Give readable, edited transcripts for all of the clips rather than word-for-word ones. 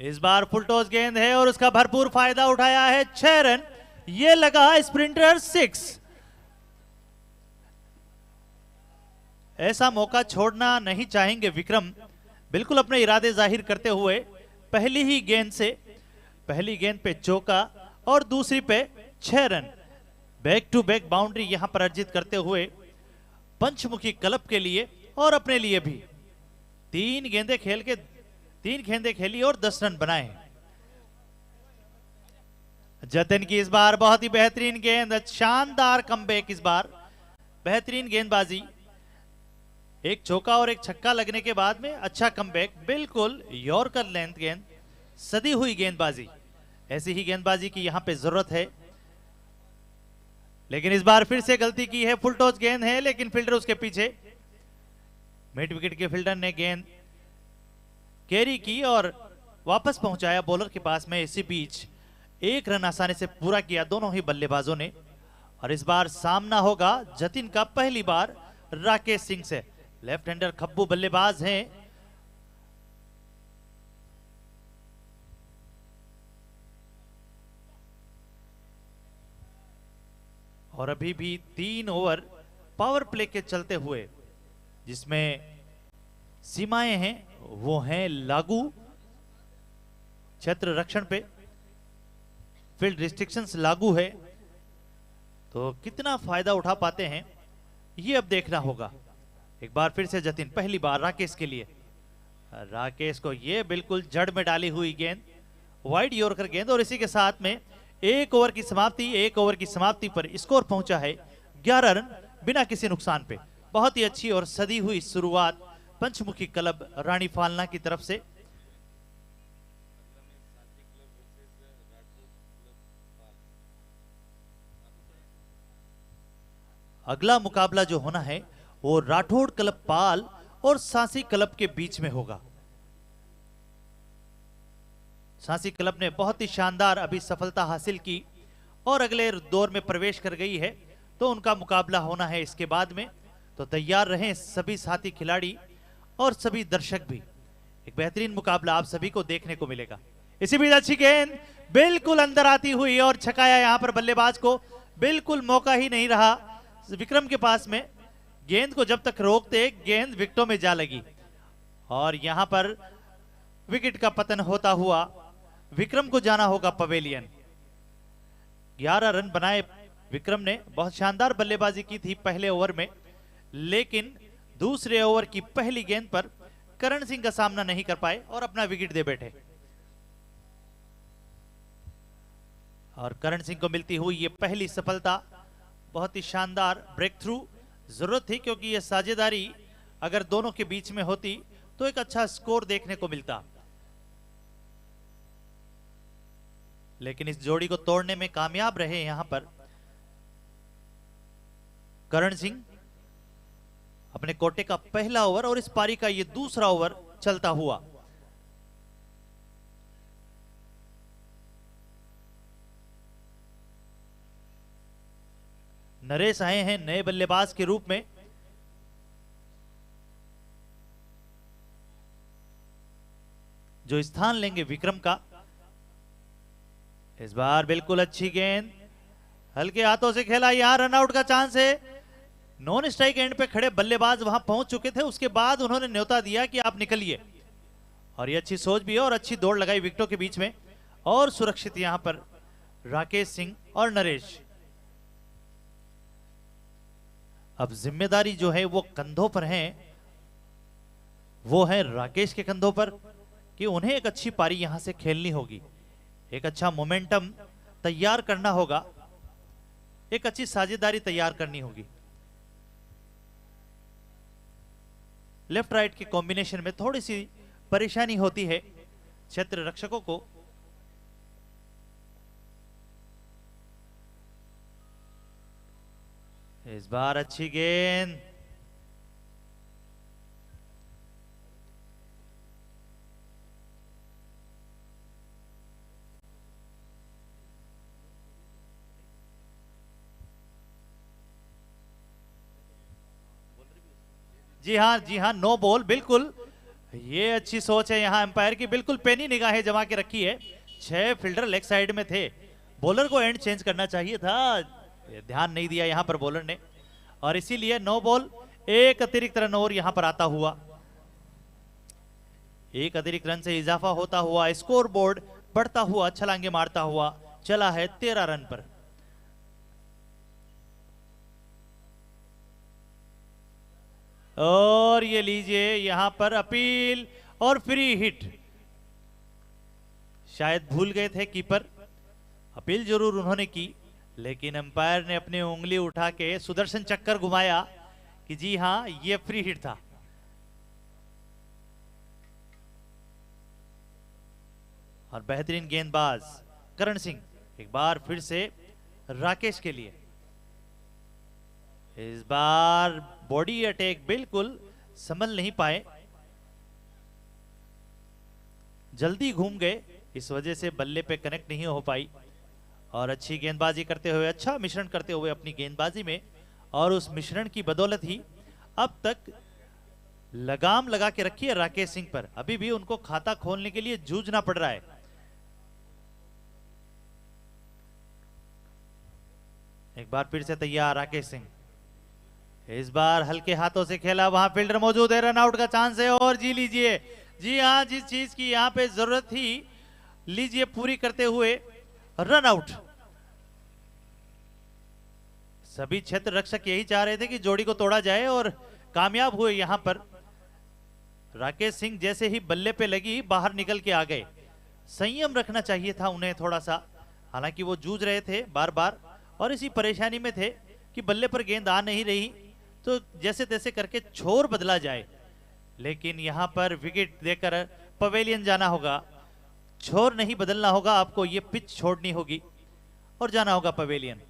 इस बार full toss गेंद है और उसका भरपूर फायदा उठाया है 6 रन। ये लगा स्प्रिंटर 6। ऐसा मौका छोड़ना नहीं चाहेंगे विक्रम, बिल्कुल अपने इरादे जाहिर करते हुए पहली ही गेंद से, पहली गेंद पे चौका और दूसरी पे 6 run back to back boundary यहां पर अर्जित करते हुए पंचमुखी क्लब के लिए और अपने लिए भी 3 गेंदें खेली और 10 रन बनाए। जतिन की इस बार बहुत ही बेहतरीन गेंद, शानदार कमबैक, इस बार बेहतरीन गेंदबाजी, एक चौका और एक छक्का लगने के बाद में अच्छा कमबैक, बिल्कुल यॉर्कर लेंथ गेंद, सदी हुई गेंदबाजी। ऐसी ही गेंदबाजी की यहां पे जरूरत है। लेकिन इस बार फिर से गलती की है, फुल टॉस गेंद है लेकिन फील्डर उसके पीछे, मिड विकेट के फील्डर ने गेंद कैरी की और वापस पहुंचाया बॉलर के पास में। इसी बीच 1 रन आसानी से पूरा किया दोनों ही बल्लेबाजों ने। और इस बार सामना होगा जतिन का पहली बार राकेश सिंह से। लेफ्ट हैंडर खब्बू बल्लेबाज हैं। और अभी भी 3 ओवर पावर प्ले के चलते हुए, जिसमें सीमाएं हैं वो हैं लागू क्षेत्र रक्षण पे, फील्ड रिस्ट्रिक्शंस लागू है, तो कितना फायदा उठा पाते हैं ये अब देखना होगा। एक बार फिर से जतिन, पहली बार राकेश के लिए, राकेश को ये बिल्कुल जड़ में डाली हुई गेंद, वाइड यॉर्कर गेंद, और इसी के साथ में 1 ओवर की समाप्ति पर स्कोर पहुंचा है 11 रन बिना किसी नुकसान पे। बहुत ही अच्छी और सदी हुई शुरुआत पंचमुखी क्लब रानी फालना की तरफ से। अगला मुकाबला जो होना है वो राठौड़ क्लब पाल और सांसी क्लब के बीच में होगा। सांसी क्लब ने बहुत ही शानदार अभी सफलता हासिल की और अगले दौर में प्रवेश कर गई है, तो उनका मुकाबला होना है इसके बाद में। तो तैयार रहें सभी साथी खिलाड़ी और सभी दर्शक भी, एक बेहतरीन मुकाबला आप सभी को देखने को मिलेगा। इसी बीच अच्छी गेंद बिल्कुल अंदर आती हुई और छकाया यहां पर बल्लेबाज को, बिल्कुल मौका ही नहीं रहा विक्रम के पास में। गेंद को जब तक रोकते गेंद विकेटों में जा लगी और यहां पर विकेट का पतन होता हुआ विक्रम को जाना होगा पवेलियन। 11 रन बनाए विक्रम ने, बहुत शानदार बल्लेबाजी की थी पहले ओवर में, लेकिन दूसरे ओवर की पहली गेंद पर करण सिंह का सामना नहीं कर पाए और अपना विकेट दे बैठे। और करण सिंह को मिलती हुई ये पहली सफलता, बहुत ही शानदार ब्रेक थ्रू जरूरत थी, क्योंकि ये साझेदारी अगर दोनों के बीच में होती तो एक अच्छा स्कोर देखने को मिलता। लेकिन इस जोड़ी को तोड़ने में कामयाब रहे यहां पर करण सिंह। अपने कोटे का पहला ओवर और इस पारी का ये दूसरा ओवर चलता हुआ। नरेश आए हैं नए बल्लेबाज के रूप में। जो स्थान लेंगे विक्रम का। इस बार बिल्कुल अच्छी गेंद, हल्के हाथों से खेला, यहां रनआउट का चांस है। नॉन स्ट्राइक एंड पे खड़े बल्लेबाज वहां पहुंच चुके थे, उसके बाद उन्होंने न्योता दिया कि आप निकलिए, और ये अच्छी सोच भी है और अच्छी दौड़ लगाई विकेटों के बीच में। और सुरक्षित यहां पर राकेश सिंह और नरेश। अब जिम्मेदारी जो है वो कंधों पर है, वो है राकेश के कंधों पर, कि उन्हें एक अच्छी पारी यहां से खेलनी होगी, एक अच्छा मोमेंटम तैयार करना होगा, एक अच्छी साझेदारी तैयार करनी होगी। लेफ्ट राइट के कॉम्बिनेशन में थोड़ी सी परेशानी होती है क्षेत्र रक्षकों को। इस बार अच्छी गेंद, जी हाँ नो बॉल, बिल्कुल ये अच्छी सोच है यहाँ एम्पायर की, बिल्कुल पेनी निगाहें जमा के रखी है। 6 फील्डर लेग साइड में थे, बॉलर को एंड चेंज करना चाहिए था, ध्यान नहीं दिया यहाँ पर बॉलर ने, और इसीलिए 9 बॉल 1 अतिरिक्त रन और यहाँ पर आता हुआ। 1 अतिरिक्त रन से इजाफा होता हुआ स्कोर बोर्ड बढ़ता हुआ, छलांगे मारता हुआ चला है 13 रन पर। और ये लीजिए यहां पर अपील और फ्री हिट। शायद भूल गए थे कीपर, अपील जरूर उन्होंने की, लेकिन अंपायर ने अपनी उंगली उठा के सुदर्शन चक्कर घुमाया कि जी हां ये फ्री हिट था। और बेहतरीन गेंदबाज करण सिंह एक बार फिर से राकेश के लिए, इस बार बॉडी अटैक बिल्कुल संभल नहीं पाए, जल्दी घूम गए, इस वजह से बल्ले पे कनेक्ट नहीं हो पाई। और अच्छी गेंदबाजी करते हुए, अच्छा मिश्रण करते हुए अपनी गेंदबाजी में, और उस मिश्रण की बदौलत ही अब तक लगाम लगा के रखी है राकेश सिंह पर। अभी भी उनको खाता खोलने के लिए जूझना पड़ रहा है। एक बार फिर से तैयार राकेश सिंह, इस बार हल्के हाथों से खेला, वहां फील्डर मौजूद है, रन आउट का चांस है, और जी लीजिए, जी हां, जिस चीज की यहां पे जरूरत थी लीजिए पूरी करते हुए रन आउट। सभी क्षेत्र रक्षक यही चाह रहे थे कि जोड़ी को तोड़ा जाए, और कामयाब हुए यहां पर। राकेश सिंह जैसे ही बल्ले पे लगी बाहर निकल के आ गए। संयम रखना चाहिए था उन्हें थोड़ा सा, हालांकि वो जूझ रहे थे बार बार, और इसी परेशानी में थे कि बल्ले पर गेंद आ नहीं रही, तो जैसे तैसे करके छोर बदला जाए, लेकिन यहां पर विकेट देकर पवेलियन जाना होगा। छोर नहीं बदलना होगा, आपको ये पिच छोड़नी होगी और जाना होगा पवेलियन।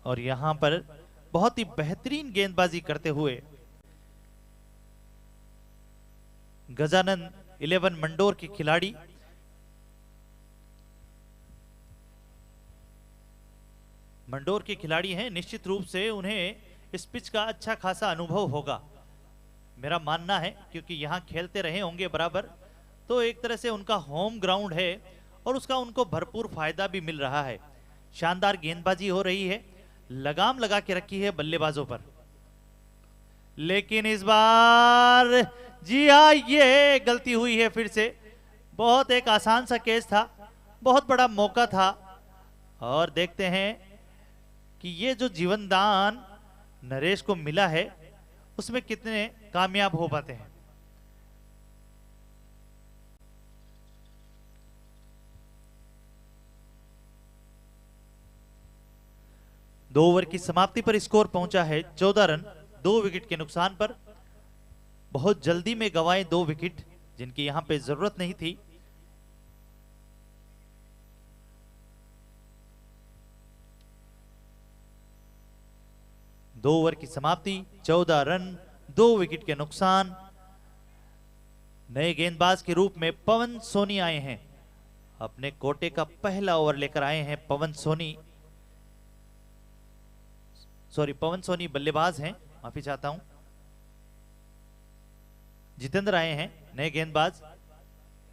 और यहां पर बहुत ही बेहतरीन गेंदबाजी करते हुए गजानन 11 मंडोर के खिलाड़ी हैं, निश्चित रूप से उन्हें इस पिच का अच्छा खासा अनुभव होगा, मेरा मानना है, क्योंकि यहां खेलते रहे होंगे बराबर, तो एक तरह से उनका होम ग्राउंड है और उसका उनको भरपूर फायदा भी मिल रहा है। शानदार गेंदबाजी हो रही है, लगाम लगा के रखी है बल्लेबाजों पर, लेकिन इस बार जी हाँ ये गलती हुई है फिर से। बहुत एक आसान सा केस था, बहुत बड़ा मौका था, और देखते हैं कि ये जो जीवन दान नरेश को मिला है उसमें कितने कामयाब हो पाते हैं। दो ओवर की समाप्ति पर स्कोर पहुंचा है 14 रन, 2 विकेट के नुकसान पर। बहुत जल्दी में गंवाए 2 विकेट, जिनकी यहां पे जरूरत नहीं थी। दो ओवर की समाप्ति, 14 रन, 2 विकेट के नुकसान। नए गेंदबाज के रूप में पवन सोनी आए हैं, अपने कोटे का पहला ओवर लेकर आए हैं पवन सोनी। सॉरी, पवन सोनी बल्लेबाज हैं, माफी चाहता हूं। जितेंद्र आए हैं नए गेंदबाज।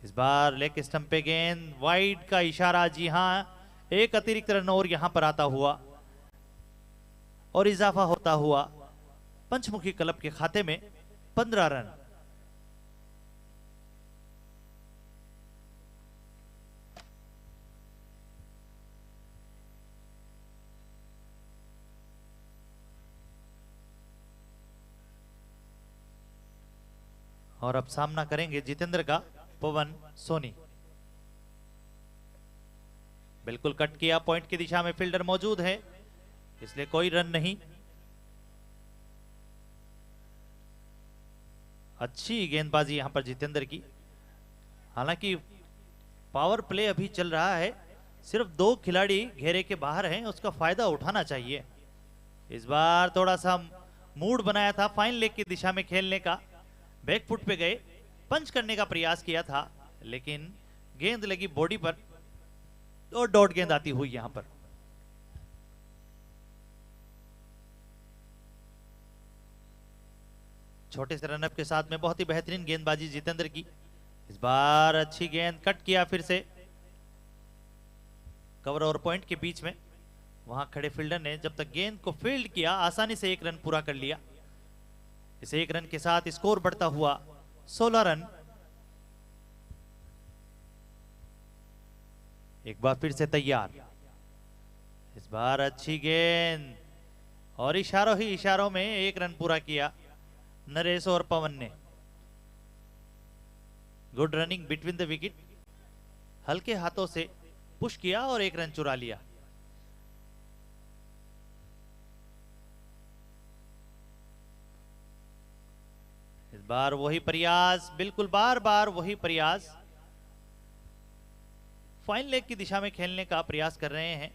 इस बार लेग स्टंप पे गेंद, वाइड का इशारा, जी हां, 1 अतिरिक्त रन और यहां पर आता हुआ और इजाफा होता हुआ पंचमुखी क्लब के खाते में 15 रन। और अब सामना करेंगे जितेंद्र का पवन सोनी। बिल्कुल कट किया, पॉइंट की दिशा में फील्डर मौजूद है, इसलिए कोई रन नहीं। अच्छी गेंदबाजी यहां पर जितेंद्र की, हालांकि पावर प्ले अभी चल रहा है, सिर्फ 2 खिलाड़ी घेरे के बाहर हैं, उसका फायदा उठाना चाहिए। इस बार थोड़ा सा मूड बनाया था फाइन लेग की दिशा में खेलने का, बैक फुट पे गए, पंच करने का प्रयास किया था, लेकिन गेंद लगी बॉडी पर और डॉट गेंद आती हुई यहां पर। छोटे से रनअप के साथ में बहुत ही बेहतरीन गेंदबाजी जितेंद्र की। इस बार अच्छी गेंद, कट किया फिर से कवर और पॉइंट के बीच में। वहां खड़े फील्डर ने जब तक गेंद को फील्ड किया आसानी से 1 रन पूरा कर लिया। इस 1 रन के साथ स्कोर बढ़ता हुआ 16 रन। एक बार फिर से तैयार, इस बार अच्छी गेंद और इशारों ही इशारों में 1 रन पूरा किया नरेश और पवन ने। Good running between the wicket, हल्के हाथों से पुश किया और 1 रन चुरा लिया। इस बार वही प्रयास, बिल्कुल बार बार वही प्रयास, फाइन लेग की दिशा में खेलने का प्रयास कर रहे हैं।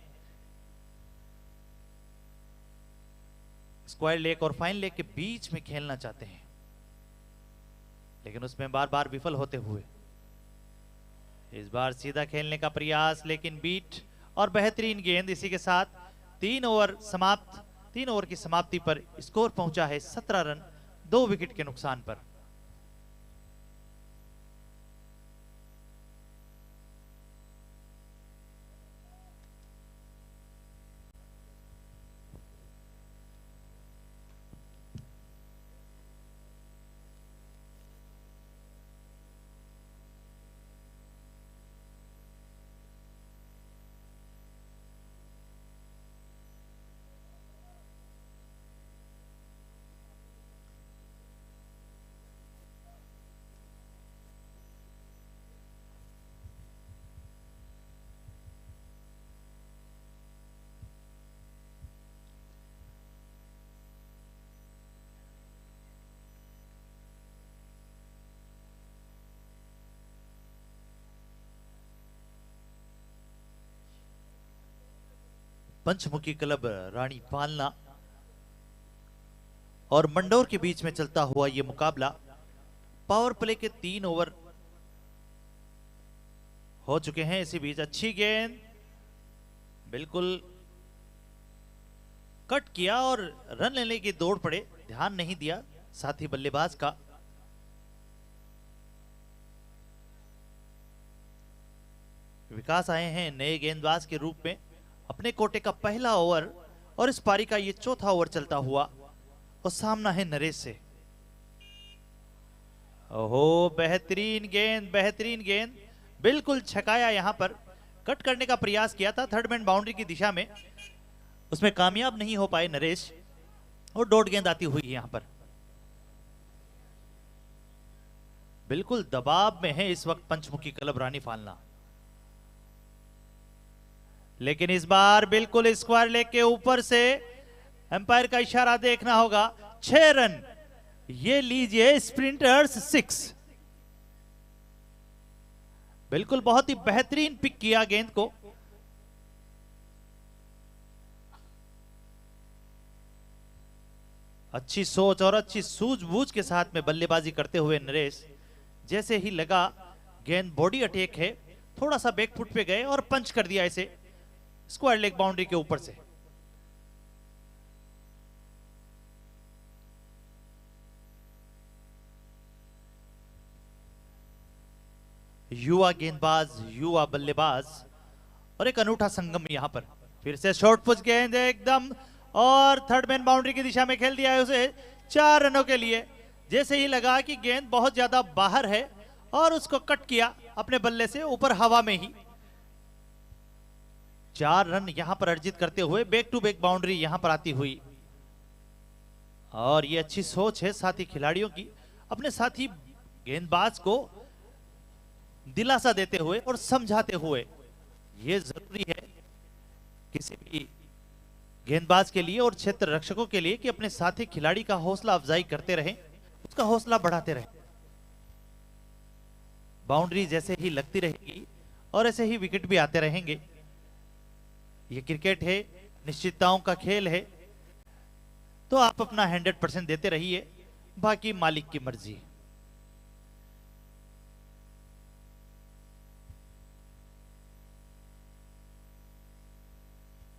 स्क्वायर लेग और फाइन लेग के बीच में खेलना चाहते हैं, लेकिन उसमें बार बार विफल होते हुए। इस बार सीधा खेलने का प्रयास, लेकिन बीट और बेहतरीन गेंद। इसी के साथ 3 ओवर समाप्त। 3 ओवर की समाप्ति पर स्कोर पहुंचा है 17 रन 2 विकेट के नुकसान पर। पंचमुखी क्लब रानी पालना और मंडोर के बीच में चलता हुआ यह मुकाबला। पावर प्ले के 3 ओवर हो चुके हैं। इसी बीच अच्छी गेंद, बिल्कुल कट किया और रन लेने की दौड़ पड़े, ध्यान नहीं दिया साथी बल्लेबाज का। विकास आए हैं नए गेंदबाज के रूप में। अपने कोटे का पहला ओवर और इस पारी का ये चौथा ओवर चलता हुआ और सामना है नरेश से। ओहो, बेहतरीन गेंद, बेहतरीन गेंद, बिल्कुल छकाया। यहां पर कट करने का प्रयास किया था थर्ड मैन बाउंड्री की दिशा में, उसमें कामयाब नहीं हो पाए नरेश और डॉट गेंद आती हुई यहां पर। बिल्कुल दबाव में है इस वक्त पंचमुखी क्लब रानी पालना, लेकिन इस बार बिल्कुल स्क्वायर लेग के ऊपर से एम्पायर का इशारा देखना होगा। 6 रन, ये लीजिए स्प्रिंटर्स 6। बिल्कुल बहुत ही बेहतरीन पिक किया गेंद को। अच्छी सोच और अच्छी सूझबूझ के साथ में बल्लेबाजी करते हुए नरेश, जैसे ही लगा गेंद बॉडी अटैक है, थोड़ा सा बैकफुट पे गए और पंच कर दिया इसे स्क्वायर लेग बाउंड्री के ऊपर से। युवा गेंदबाज, युवा बल्लेबाज और एक अनूठा संगम यहां पर। फिर से शॉर्ट पुश गेंद एकदम, और थर्ड मैन बाउंड्री की दिशा में खेल दिया है उसे 4 रनों के लिए। जैसे ही लगा कि गेंद बहुत ज्यादा बाहर है और उसको कट किया अपने बल्ले से ऊपर हवा में ही। 4 रन यहां पर अर्जित करते हुए बैक टू बैक बाउंड्री यहां पर आती हुई। और ये अच्छी सोच है साथी खिलाड़ियों की, अपने साथी गेंदबाज को दिलासा देते हुए और समझाते हुए। ये जरूरी है किसी भी गेंदबाज के लिए और क्षेत्र रक्षकों के लिए कि अपने साथी खिलाड़ी का हौसला अफजाई करते रहें, उसका हौसला बढ़ाते रहें। बाउंड्री जैसे ही लगती रहेगी और ऐसे ही विकेट भी आते रहेंगे। ये क्रिकेट है, निश्चितताओं का खेल है, तो आप अपना 100% देते रहिए, बाकी मालिक की मर्जी।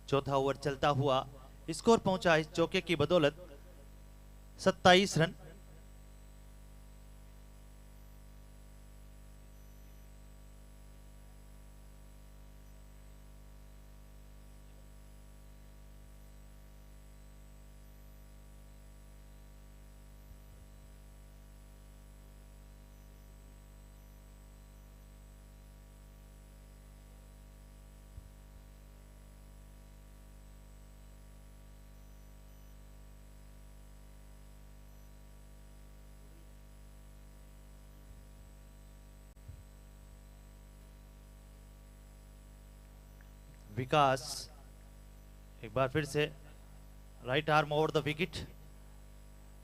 चौथा ओवर चलता हुआ स्कोर पहुंचा इस चौके की बदौलत 27 रन। विकास एक बार फिर से right arm over the wicket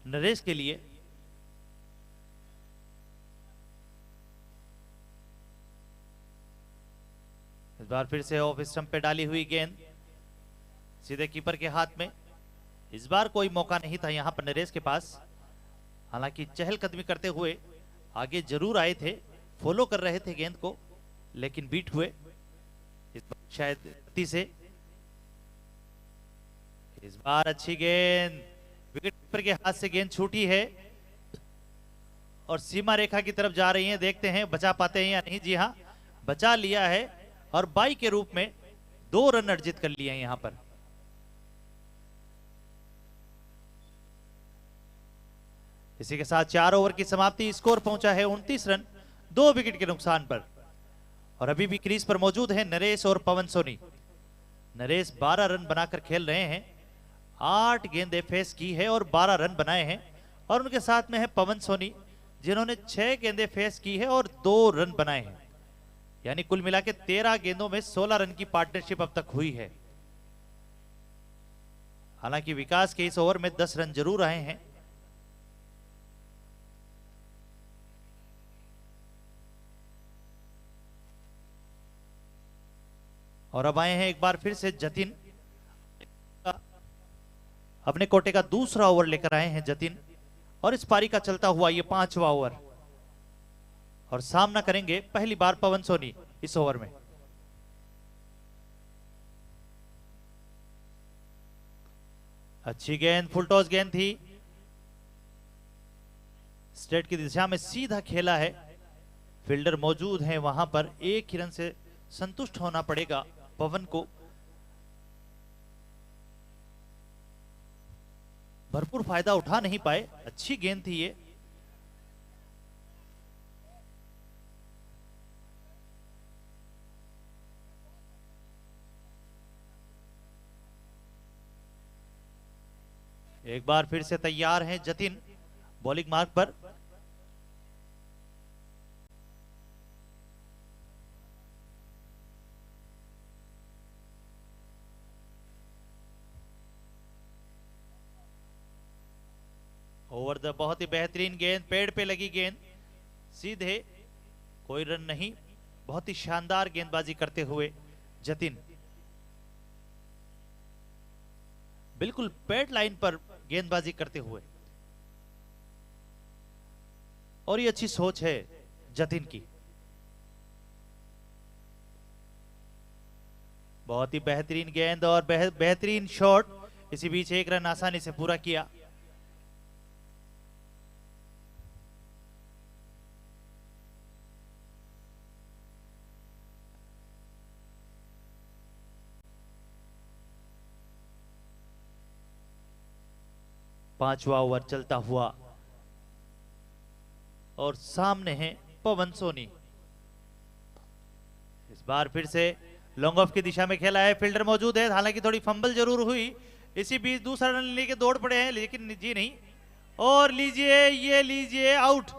Naresh के लिए। इस बार फिर से ऑफ स्टंप पे डाली हुई गेंद सीधे कीपर के हाथ में। इस बार कोई मौका नहीं था यहां पर नरेश के पास, हालांकि चहलकदमी करते हुए आगे जरूर आए थे, फॉलो कर रहे थे गेंद को, लेकिन बीट हुए इस बार शायद गति से। इस बार अच्छी गेंद, विकेट कीपर के हाथ से गेंद छूटी है और सीमा रेखा की तरफ जा रही है। देखते हैं बचा पाते हैं या नहीं। जी हां, बचा लिया है और बाई के रूप में 2 रन अर्जित कर लिए हैं यहां पर। इसी के साथ 4 ओवर की समाप्ति, स्कोर पहुंचा है 29 रन 2 विकेट के नुकसान पर। और अभी भी क्रीज पर मौजूद है नरेश और पवन सोनी। नरेश 12 रन बनाकर खेल रहे हैं, 8 गेंदें फेस की है और 12 रन बनाए हैं। और उनके साथ में है पवन सोनी जिन्होंने 6 गेंदें फेस की है और 2 रन बनाए हैं। यानी कुल मिला के 13 गेंदों में 16 रन की पार्टनरशिप अब तक हुई है। हालांकि विकास के इस ओवर में 10 रन जरूर आए हैं। और अब आए हैं एक बार फिर से जतिन, अपने कोटे का दूसरा ओवर लेकर आए हैं जतिन। और इस पारी का चलता हुआ ये 5वां ओवर, और सामना करेंगे पहली बार पवन सोनी इस ओवर में। अच्छी गेंद, फुल टॉस गेंद थी, स्ट्रेट की दिशा में सीधा खेला है। फील्डर मौजूद है वहां पर, एक ही रन से संतुष्ट होना पड़ेगा पवन को। भरपूर फायदा उठा नहीं पाए, अच्छी गेंद थी ये। एक बार फिर से तैयार हैं जतिन बॉलिंग मार्क पर। ओवर द बहुत ही बेहतरीन गेंद, पेड़ पे लगी गेंद, सीधे, कोई रन नहीं। बहुत ही शानदार गेंदबाजी करते हुए जतिन, बिल्कुल पैड लाइन पर गेंदबाजी करते हुए। और ये अच्छी सोच है जतिन की। बहुत ही बेहतरीन गेंद और बेहतरीन शॉट। इसी बीच 1 रन आसानी से पूरा किया। पांचवा ओवर चलता हुआ और सामने है पवन सोनी। इस बार फिर से लॉन्ग ऑफ की दिशा में खेला है, फील्डर मौजूद है, हालांकि थोड़ी फंबल जरूर हुई। इसी बीच दूसरा रन लेके दौड़ पड़े हैं, लेकिन जी नहीं। और लीजिए, ये लीजिए, आउट।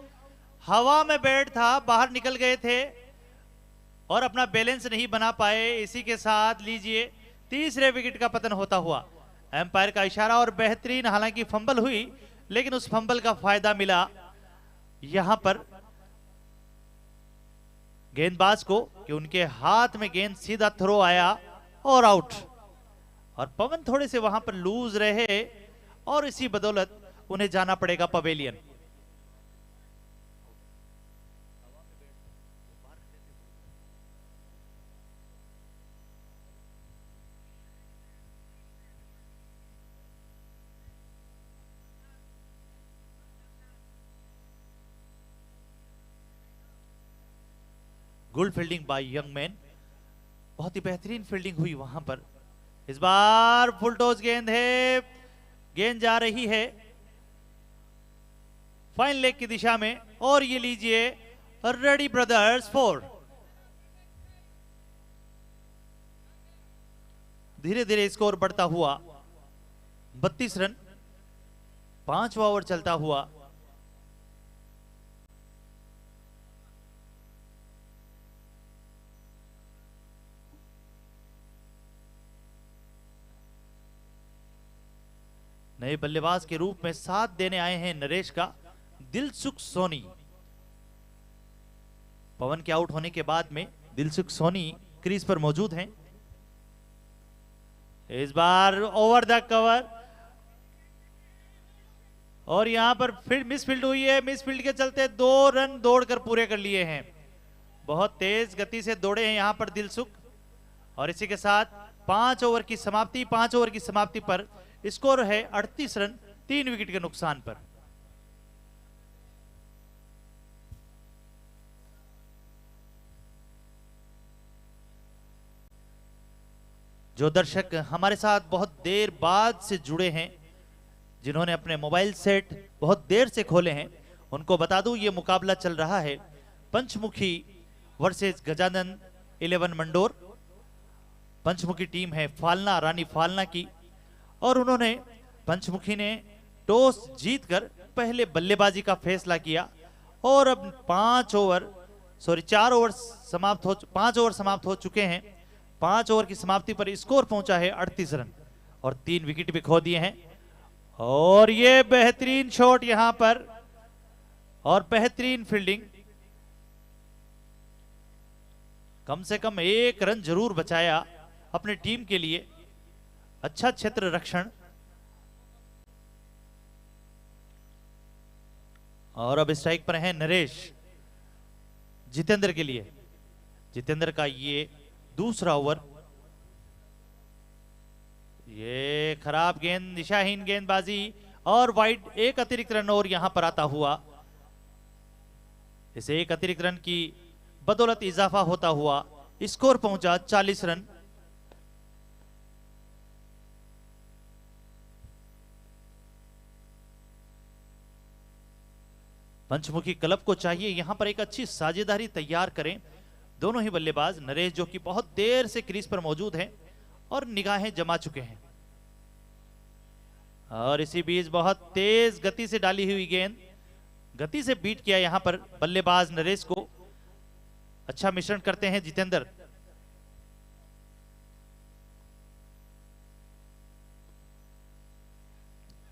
हवा में बैट था, बाहर निकल गए थे और अपना बैलेंस नहीं बना पाए। इसी के साथ लीजिए तीसरे विकेट का पतन होता हुआ। एम्पायर का इशारा और बेहतरीन, हालांकि फंबल हुई लेकिन उस फंबल का फायदा मिला यहां पर गेंदबाज को कि उनके हाथ में गेंद सीधा थ्रो आया और आउट। और पवन थोड़े से वहां पर लूज रहे और इसी बदौलत उन्हें जाना पड़ेगा pavilion. Good fielding by young man, बहुत ही बेहतरीन फील्डिंग हुई वहां पर। इस बार फुल टॉस गेंद है, गेंद जा रही है फाइन लेग की दिशा में। और ये लीजिए रेडी ब्रदर्स 4। धीरे धीरे स्कोर बढ़ता हुआ 32 रन, 5वां ओवर चलता हुआ। नए बल्लेबाज के रूप में साथ देने आए हैं नरेश का दिलसुख सोनी। पवन के आउट होने के बाद में दिलसुख सोनी क्रीज पर मौजूद हैं। इस बार ओवर द कवर और यहां पर फिर मिसफील्ड हुई है। मिसफील्ड के चलते 2 रन दौड़कर पूरे कर लिए हैं। बहुत तेज गति से दौड़े हैं यहां पर दिलसुख। और इसी के साथ 5 ओवर की समाप्ति। 5 ओवर की समाप्ति पर स्कोर है 38 रन 3 विकेट के नुकसान पर। जो दर्शक हमारे साथ बहुत देर बाद से जुड़े हैं, जिन्होंने अपने मोबाइल सेट बहुत देर से खोले हैं, उनको बता दूं ये मुकाबला चल रहा है पंचमुखी वर्सेस गजानन 11 मंडोर। पंचमुखी टीम है फालना, रानी फालना की, और उन्होंने पंचमुखी ने टॉस जीतकर पहले बल्लेबाजी का फैसला किया और अब 5 ओवर समाप्त हो चुके हैं। 5 ओवर की समाप्ति पर स्कोर पहुंचा है 38 रन और 3 विकेट भी खो दिए हैं। और ये बेहतरीन शॉट यहां पर और बेहतरीन फील्डिंग। कम से कम 1 रन जरूर बचाया अपनी टीम के लिए। अच्छा क्षेत्र रक्षण। और अब स्ट्राइक पर है नरेश जितेंद्र के लिए। जितेंद्र का ये दूसरा ओवर। ये खराब गेंद, दिशाहीन गेंदबाजी और वाइड। 1 अतिरिक्त रन और यहां पर आता हुआ। इसे 1 अतिरिक्त रन की बदौलत इजाफा होता हुआ स्कोर पहुंचा 40 रन। पंचमुखी क्लब को चाहिए यहां पर एक अच्छी साझेदारी तैयार करें। दोनों ही बल्लेबाज, नरेश जो कि बहुत देर से क्रीज पर मौजूद हैं और निगाहें जमा चुके हैं। और इसी बीच बहुत तेज गति से डाली हुई गेंद, गति से बीट किया यहां पर बल्लेबाज नरेश को। अच्छा मिश्रण करते हैं जितेंद्र।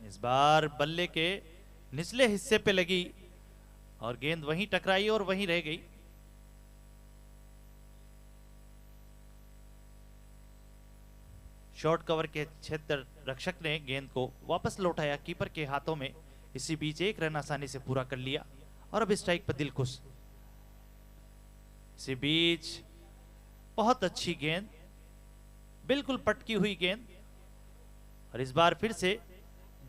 इस बार बल्ले के निचले हिस्से पे लगी और गेंद वहीं टकराई और वहीं रह गई। शॉर्ट कवर के क्षेत्र रक्षक ने गेंद को वापस लौटाया कीपर के हाथों में। इसी बीच 1 रन आसानी से पूरा कर लिया और अब स्ट्राइक पर दिलखुश। इसी बीच बहुत अच्छी गेंद, बिल्कुल पटकी हुई गेंद। और इस बार फिर से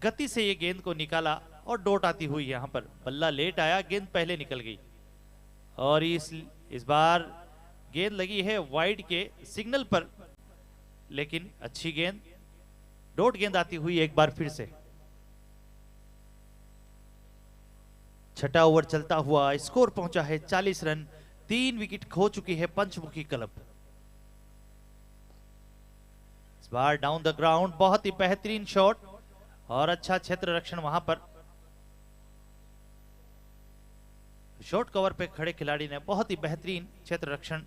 गति से ये गेंद को निकाला और डोट आती हुई यहां पर बल्ला लेट आया, गेंद पहले निकल गई। और इस बार गेंद लगी है वाइड के सिग्नल पर, लेकिन अच्छी गेंद, डॉट गेंद आती हुई एक बार फिर से। छठा ओवर चलता हुआ स्कोर पहुंचा है 40 रन। 3 विकेट खो चुकी है पंचमुखी क्लब। इस बार डाउन द ग्राउंड बहुत ही बेहतरीन शॉट और अच्छा क्षेत्र रक्षण वहां पर। शॉर्ट कवर पे खड़े खिलाड़ी ने बहुत ही बेहतरीन क्षेत्र रक्षण।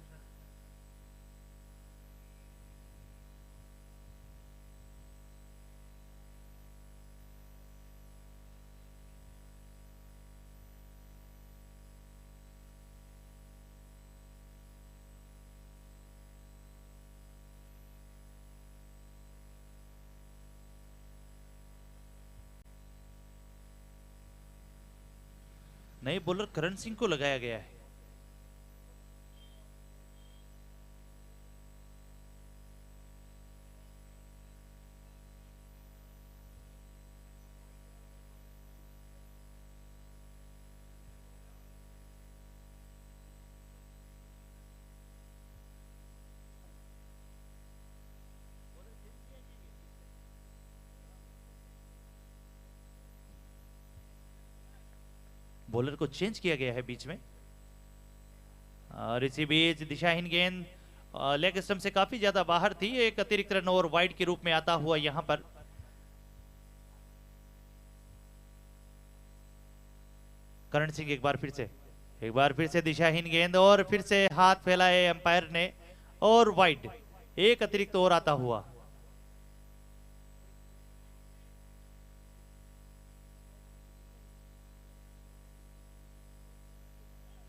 नए बॉलर करण सिंह को लगाया गया है। बॉलर को चेंज किया गया है बीच में। और इसी बीच दिशाहीन गेंद लेग स्टंप से काफी ज्यादा बाहर थी। 1 अतिरिक्त रन और वाइड के रूप में आता हुआ यहां पर। करण सिंह एक बार फिर से दिशाहीन गेंद और फिर से हाथ फैलाए अंपायर ने और वाइड। 1 अतिरिक्त और आता हुआ।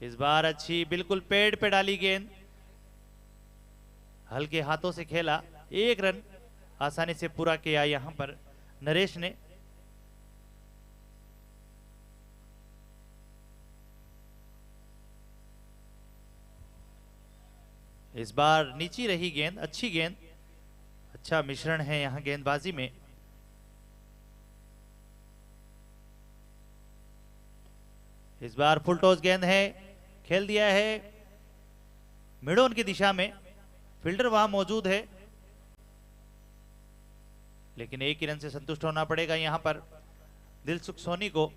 इस बार अच्छी बिल्कुल पेड़ पे डाली गेंद, हल्के हाथों से खेला, 1 रन आसानी से पूरा किया यहां पर नरेश ने। इस बार नीची रही गेंद, अच्छी गेंद, अच्छा मिश्रण है यहां गेंदबाजी में। इस बार फुल टॉस गेंद है, खेल दिया है मिडोन की दिशा में, फील्डर वहां मौजूद है, लेकिन 1 ही रन से संतुष्ट होना पड़ेगा यहां पर दिलसुख सोनी को।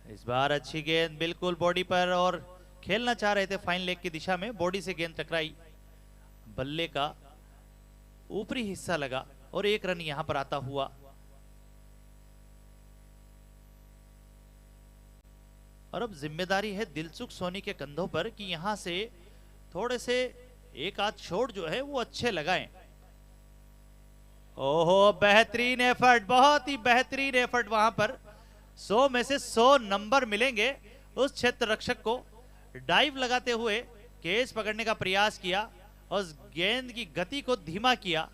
इस बार अच्छी गेंद बिल्कुल बॉडी पर, और खेलना चाह रहे थे फाइन लेग की दिशा में, बॉडी से गेंद टकराई, बल्ले का ऊपरी हिस्सा लगा और 1 रन यहां पर आता हुआ। और अब जिम्मेदारी है दिलसुख सोनी के कंधों पर कि यहां से थोड़े से 1 आध शॉट जो है वो अच्छे लगाएं। ओहो, बेहतरीन एफर्ट, बहुत ही बेहतरीन एफर्ट वहां पर। 100 में से 100 नंबर मिलेंगे उस क्षेत्र रक्षक को। डाइव लगाते हुए कैच पकड़ने का प्रयास किया और गेंद की गति को धीमा किया,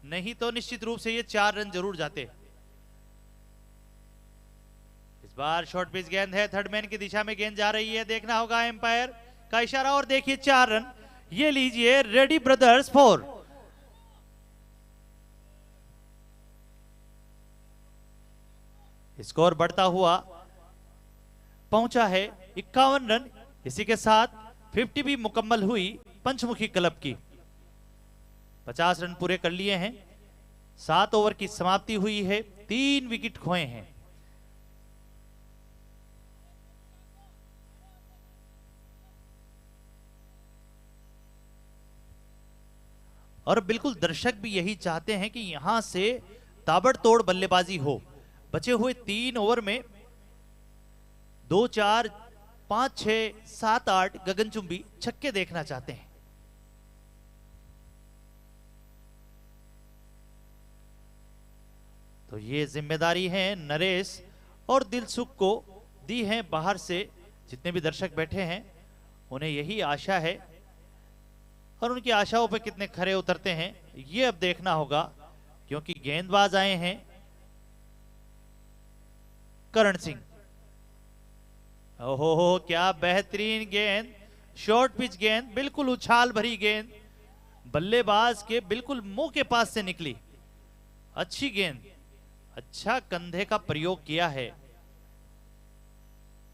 नहीं तो निश्चित रूप से ये 4 रन जरूर जाते। इस बार शॉर्ट पिच गेंद है, थर्ड मैन की दिशा में गेंद जा रही है, देखना होगा एम्पायर का इशारा, और देखिए 4 रन। ये लीजिए रेड्डी ब्रदर्स 4। स्कोर बढ़ता हुआ पहुंचा है 51 रन। इसी के साथ 50 भी मुकम्मल हुई पंचमुखी क्लब की। 50 रन पूरे कर लिए हैं, 7 ओवर की समाप्ति हुई है, 3 विकेट खोए हैं। और बिल्कुल दर्शक भी यही चाहते हैं कि यहां से ताबड़तोड़ बल्लेबाजी हो। बचे हुए 3 ओवर में 2, 4, 5, 6, 7, 8 गगनचुंबी छक्के देखना चाहते हैं। तो ये जिम्मेदारी है नरेश और दिलसुख को दी है बाहर से। जितने भी दर्शक बैठे हैं उन्हें यही आशा है, और उनकी आशाओं पे कितने खरे उतरते हैं ये अब देखना होगा, क्योंकि गेंदबाज आए हैं करण सिंह। ओहो, क्या बेहतरीन गेंद, शॉर्ट पिच गेंद, बिल्कुल उछाल भरी गेंद, बल्लेबाज के बिल्कुल मुंह के पास से निकली। अच्छी गेंद, अच्छा कंधे का प्रयोग किया है।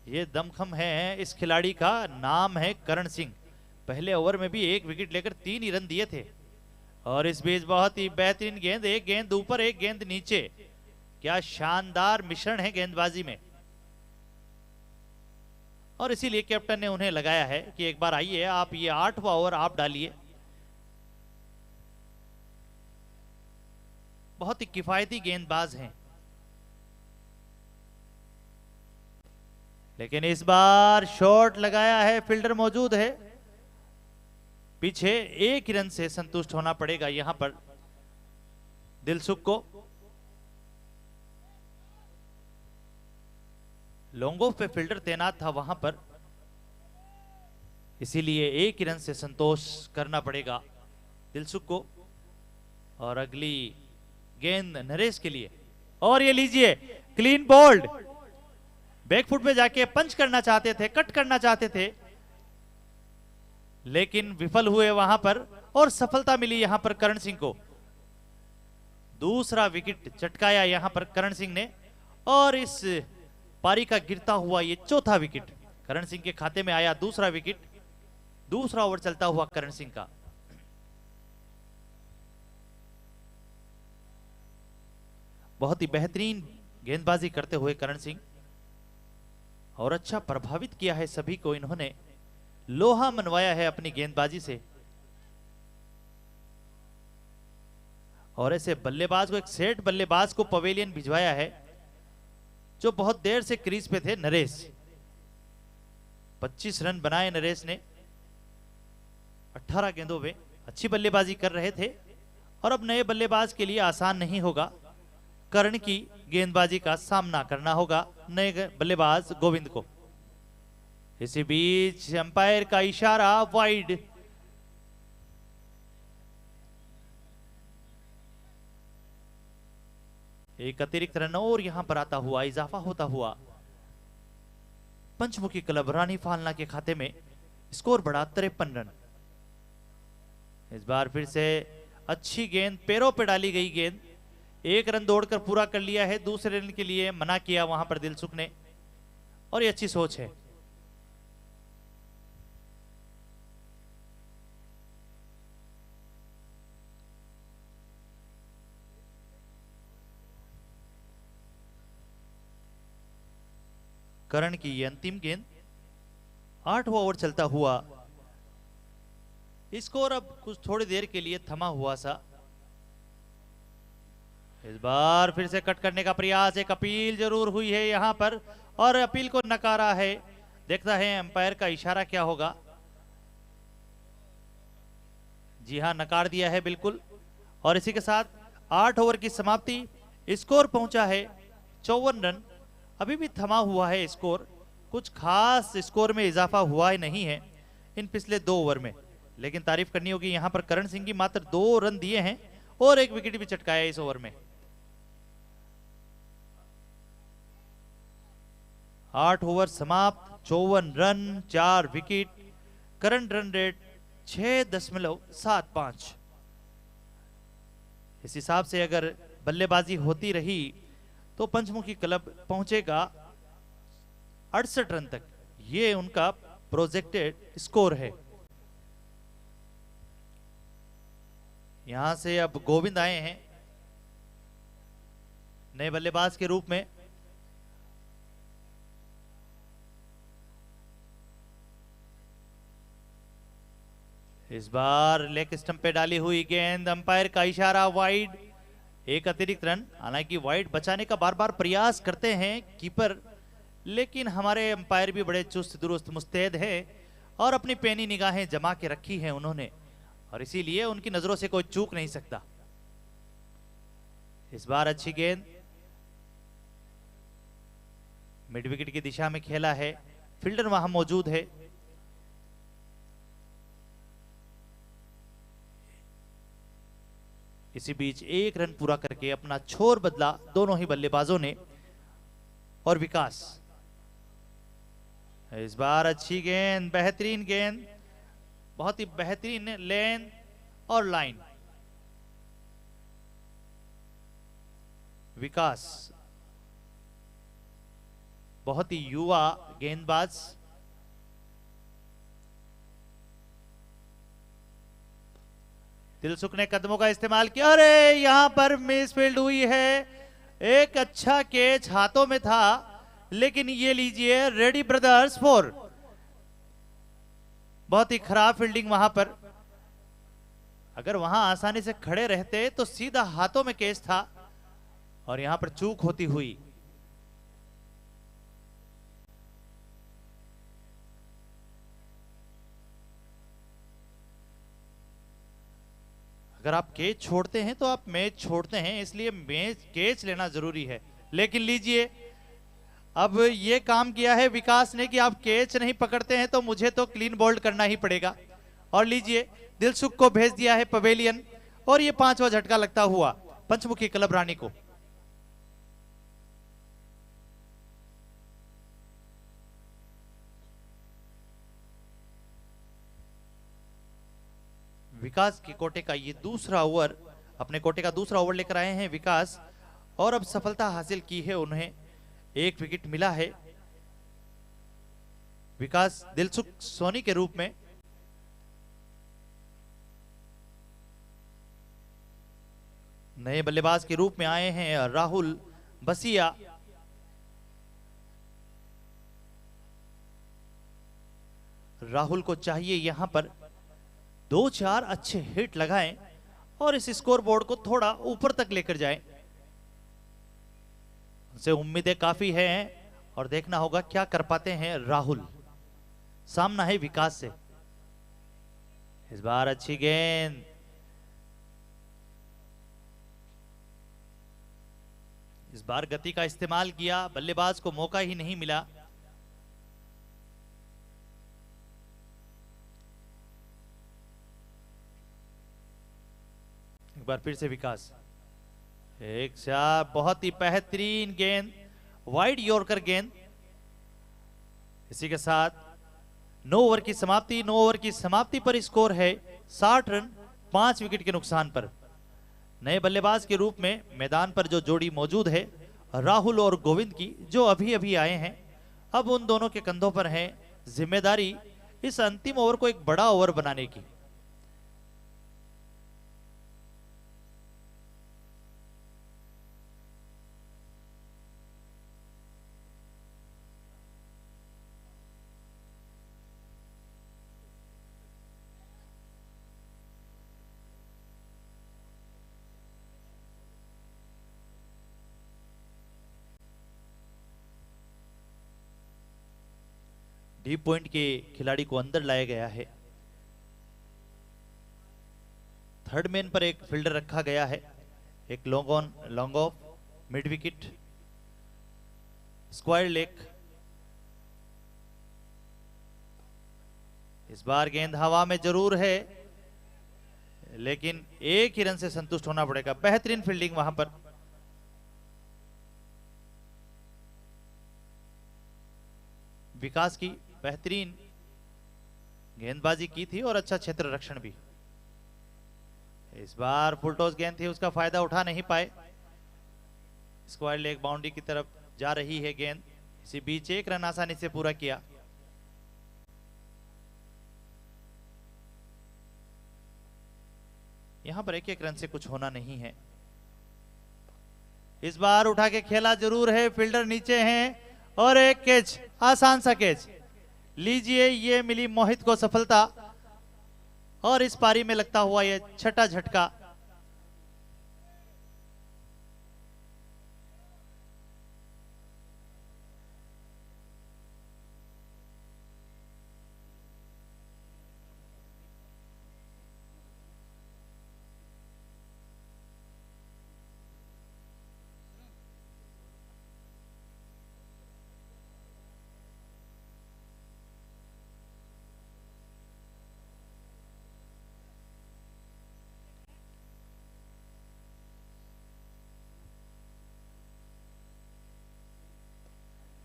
ये दमखम है इस खिलाड़ी का, नाम है करण सिंह। पहले ओवर में भी 1 विकेट लेकर 3 ही रन दिए थे। और इस बीच बहुत ही बेहतरीन गेंद, 1 गेंद ऊपर 1 गेंद नीचे, क्या शानदार मिश्रण है गेंदबाजी में। और इसीलिए कैप्टन ने उन्हें लगाया है कि एक बार आइए आप, ये 8वां ओवर आप डालिए। बहुत ही किफायती गेंदबाज हैं, लेकिन इस बार शॉट लगाया है, फील्डर मौजूद है पीछे, 1 ही रन से संतुष्ट होना पड़ेगा यहां पर दिलसुख को। लॉन्ग ऑफ पे फील्डर तैनात था वहां पर, इसीलिए 1 ही रन से संतोष करना पड़ेगा दिलसुख को। और अगली गेंद नरेश के लिए, और ये लीजिए क्लीन बोल्ड। बैकफुट पे जाके पंच करना चाहते थे, कट करना चाहते थे, लेकिन विफल हुए वहां पर, और सफलता मिली यहां पर करण सिंह को। दूसरा विकेट चटकाया यहां पर करण सिंह ने, और इस पारी का गिरता हुआ ये 4था विकेट करण सिंह के खाते में आया। दूसरा विकेट, दूसरा ओवर चलता हुआ करण सिंह का। बहुत ही बेहतरीन गेंदबाजी करते हुए करण सिंह, और अच्छा प्रभावित किया है सभी को इन्होंने, लोहा मनवाया है अपनी गेंदबाजी से और ऐसे बल्लेबाज को, एक सेठ बल्लेबाज को पवेलियन भिजवाया है जो बहुत देर से क्रीज पे थे, नरेश। 25 रन बनाए नरेश ने 18 गेंदों में, अच्छी बल्लेबाजी कर रहे थे। और अब नए बल्लेबाज के लिए आसान नहीं होगा, कर्ण की गेंदबाजी का सामना करना होगा नए बल्लेबाज गोविंद को। इसी बीच अंपायर का इशारा, वाइड। एक अतिरिक्त रन और यहां पर आता हुआ, इजाफा होता हुआ पंचमुखी क्लब रानी फालना के खाते में। स्कोर बढ़ा 53 रन। इस बार फिर से अच्छी गेंद, पैरों पे डाली गई गेंद, एक रन दौड़कर पूरा कर लिया है। दूसरे रन के लिए मना किया वहां पर दिलसुख ने, और ये अच्छी सोच है। करण की ये अंतिम गेंद, 8वां ओवर चलता हुआ, स्कोर अब कुछ थोड़ी देर के लिए थमा हुआ सा। इस बार फिर से कट करने का प्रयास, एक अपील जरूर हुई है यहां पर, और अपील को नकारा है। देखता है अंपायर का इशारा क्या होगा। जी हां, नकार दिया है बिल्कुल। और इसी के साथ 8 ओवर की समाप्ति। स्कोर पहुंचा है 54 रन। अभी भी थमा हुआ है स्कोर, कुछ खास स्कोर में इजाफा हुआ ही नहीं है इन पिछले 2 ओवर में। लेकिन तारीफ करनी होगी यहां पर करण सिंह की, मात्र 2 रन दिए हैं और एक विकेट भी चटकाया इस ओवर में। 8 ओवर समाप्त, 54 run, 4 wicket, current run rate 6.75। इस हिसाब से अगर बल्लेबाजी होती रही तो पंचमुखी क्लब पहुंचेगा 68 रन तक। ये उनका प्रोजेक्टेड स्कोर है। यहां से अब गोविंद आए हैं नए बल्लेबाज के रूप में। इस बार लेग स्टंप पे डाली हुई गेंद, अंपायर का इशारा, वाइड। एक अतिरिक्त रन। हालांकि वाइड बचाने का बार बार प्रयास करते हैं कीपर, लेकिन हमारे अंपायर भी बड़े चुस्त दुरुस्त मुस्तैद हैं और अपनी पैनी निगाहें जमा के रखी हैं उन्होंने, और इसीलिए उनकी नजरों से कोई चूक नहीं सकता। इस बार अच्छी गेंद मिड विकेट की दिशा में खेला है, फील्डर वहां मौजूद है। इसी बीच 1 रन पूरा करके अपना छोर बदला दोनों ही बल्लेबाजों ने। और विकास, इस बार अच्छी गेंद, बेहतरीन गेंद, बहुत ही बेहतरीन लेन और लाइन। विकास बहुत ही युवा गेंदबाज। दिलसुख ने कदमों का इस्तेमाल किया, अरे यहां पर मिसफील्ड हुई है। एक अच्छा कैच हाथों में था, लेकिन ये लीजिए रेडी ब्रदर्स 4। बहुत ही खराब फील्डिंग वहां पर। अगर वहां आसानी से खड़े रहते तो सीधा हाथों में कैच था, और यहां पर चूक होती हुई। अगर आप कैच छोड़ते हैं तो आप मैच छोड़ते हैं, इसलिए मैच कैच लेना जरूरी है। लेकिन लीजिए, अब ये काम किया है विकास ने कि आप कैच नहीं पकड़ते हैं तो मुझे तो क्लीन बोल्ड करना ही पड़ेगा। और लीजिए, दिलसुख को भेज दिया है पवेलियन, और ये 5वां झटका लगता हुआ पंचमुखी क्लब रानी को। विकास के कोटे का ये दूसरा ओवर, अपने कोटे का दूसरा ओवर लेकर आए हैं विकास, और अब सफलता हासिल की है उन्हें। 1 विकेट मिला है विकास दिलसुख सोनी के रूप में। नए बल्लेबाज के रूप में आए हैं राहुल बसिया। राहुल को चाहिए यहां पर 2-4 अच्छे हिट लगाएं और इस स्कोर बोर्ड को थोड़ा ऊपर तक लेकर जाएं। उनसे उम्मीदें काफी हैं और देखना होगा क्या कर पाते हैं राहुल। सामना है विकास से। इस बार अच्छी गेंद, इस बार गति का इस्तेमाल किया, बल्लेबाज को मौका ही नहीं मिला। एक बार फिर से विकास, एक शॉट, बहुत ही बेहतरीन गेंद, वाइड यॉर्कर गेंद। इसी के साथ 9 ओवर की समाप्ति। 9 ओवर की समाप्ति पर स्कोर है 60 रन 5 विकेट के नुकसान पर। नए बल्लेबाज के रूप में मैदान पर जो जोड़ी मौजूद है राहुल और गोविंद की, जो अभी अभी आए हैं, अब उन दोनों के कंधों पर है जिम्मेदारी इस अंतिम ओवर को एक बड़ा ओवर बनाने की। डीप पॉइंट के खिलाड़ी को अंदर लाया गया है। थर्ड मैन पर एक फील्डर रखा गया है। एक long on, long off, mid wicket, square leg. इस बार गेंद हवा में जरूर है, लेकिन एक ही रन से संतुष्ट होना पड़ेगा। बेहतरीन फील्डिंग वहां पर। विकास की बेहतरीन गेंदबाजी की थी और अच्छा क्षेत्र रक्षण भी। इस बार फुल टॉस गेंद थी, उसका फायदा उठा नहीं पाए। स्क्वायर लेग बाउंड्री की तरफ जा रही है गेंद। इसी बीच एक रन आसानी से पूरा किया। यहां पर एक एक रन से कुछ होना नहीं है। इस बार उठा के खेला जरूर है, फील्डर नीचे हैं और एक कैच, आसान सा कैच लीजिए। ये मिली मोहित को सफलता और इस पारी में लगता हुआ ये छठा झटका।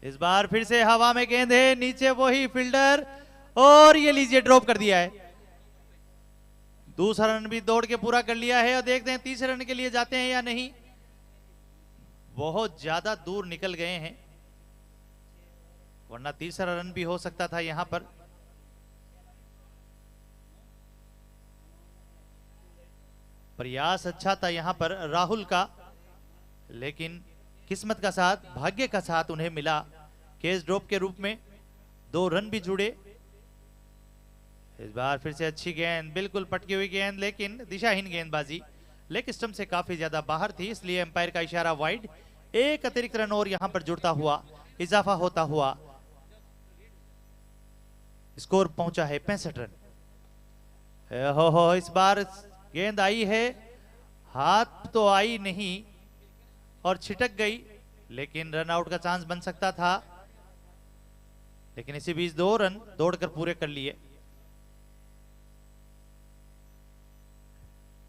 इस बार फिर से हवा में गेंद है, नीचे वही फील्डर और ये लीजिए ड्रॉप कर दिया है। दूसरा रन भी दौड़ के पूरा कर लिया है और देखते हैं तीसरे रन के लिए जाते हैं या नहीं। बहुत ज्यादा दूर निकल गए हैं, वरना तीसरा रन भी हो सकता था यहां पर। प्रयास अच्छा था यहां पर राहुल का, लेकिन किस्मत का साथ, भाग्य का साथ उन्हें मिला। केस ड्रॉप के रूप में 2 रन भी जुड़े। इस बार फिर से अच्छी गेंद, बिल्कुल पटकी हुई गेंद, लेकिन दिशाहीन गेंदबाजी। लेग स्टंप से काफी ज्यादा बाहर थी, इसलिए एम्पायर का इशारा वाइड। एक अतिरिक्त रन और यहां पर जुड़ता हुआ, इजाफा होता हुआ स्कोर पहुंचा है 65 रन। हो इस बार गेंद आई है, हाथ तो आई नहीं और छिटक गई, लेकिन रन आउट का चांस बन सकता था। लेकिन इसी बीच 2 रन दौड़कर पूरे कर लिए।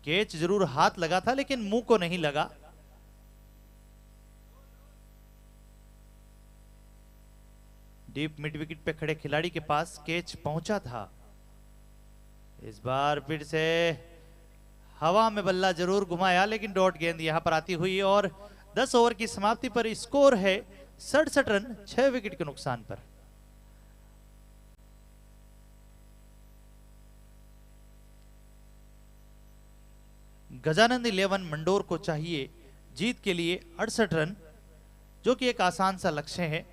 कैच जरूर हाथ लगा था, लेकिन मुंह को नहीं लगा। डीप मिड विकेट पे खड़े खिलाड़ी के पास कैच पहुंचा था। इस बार फिर से हवा में बल्ला जरूर घुमाया, लेकिन डॉट गेंद यहां पर आती हुई और 10 ओवर की समाप्ति पर स्कोर है 67 रन 6 विकेट के नुकसान पर। गजानंद 11 मंडोर को चाहिए जीत के लिए 68 रन, जो कि एक आसान सा लक्ष्य है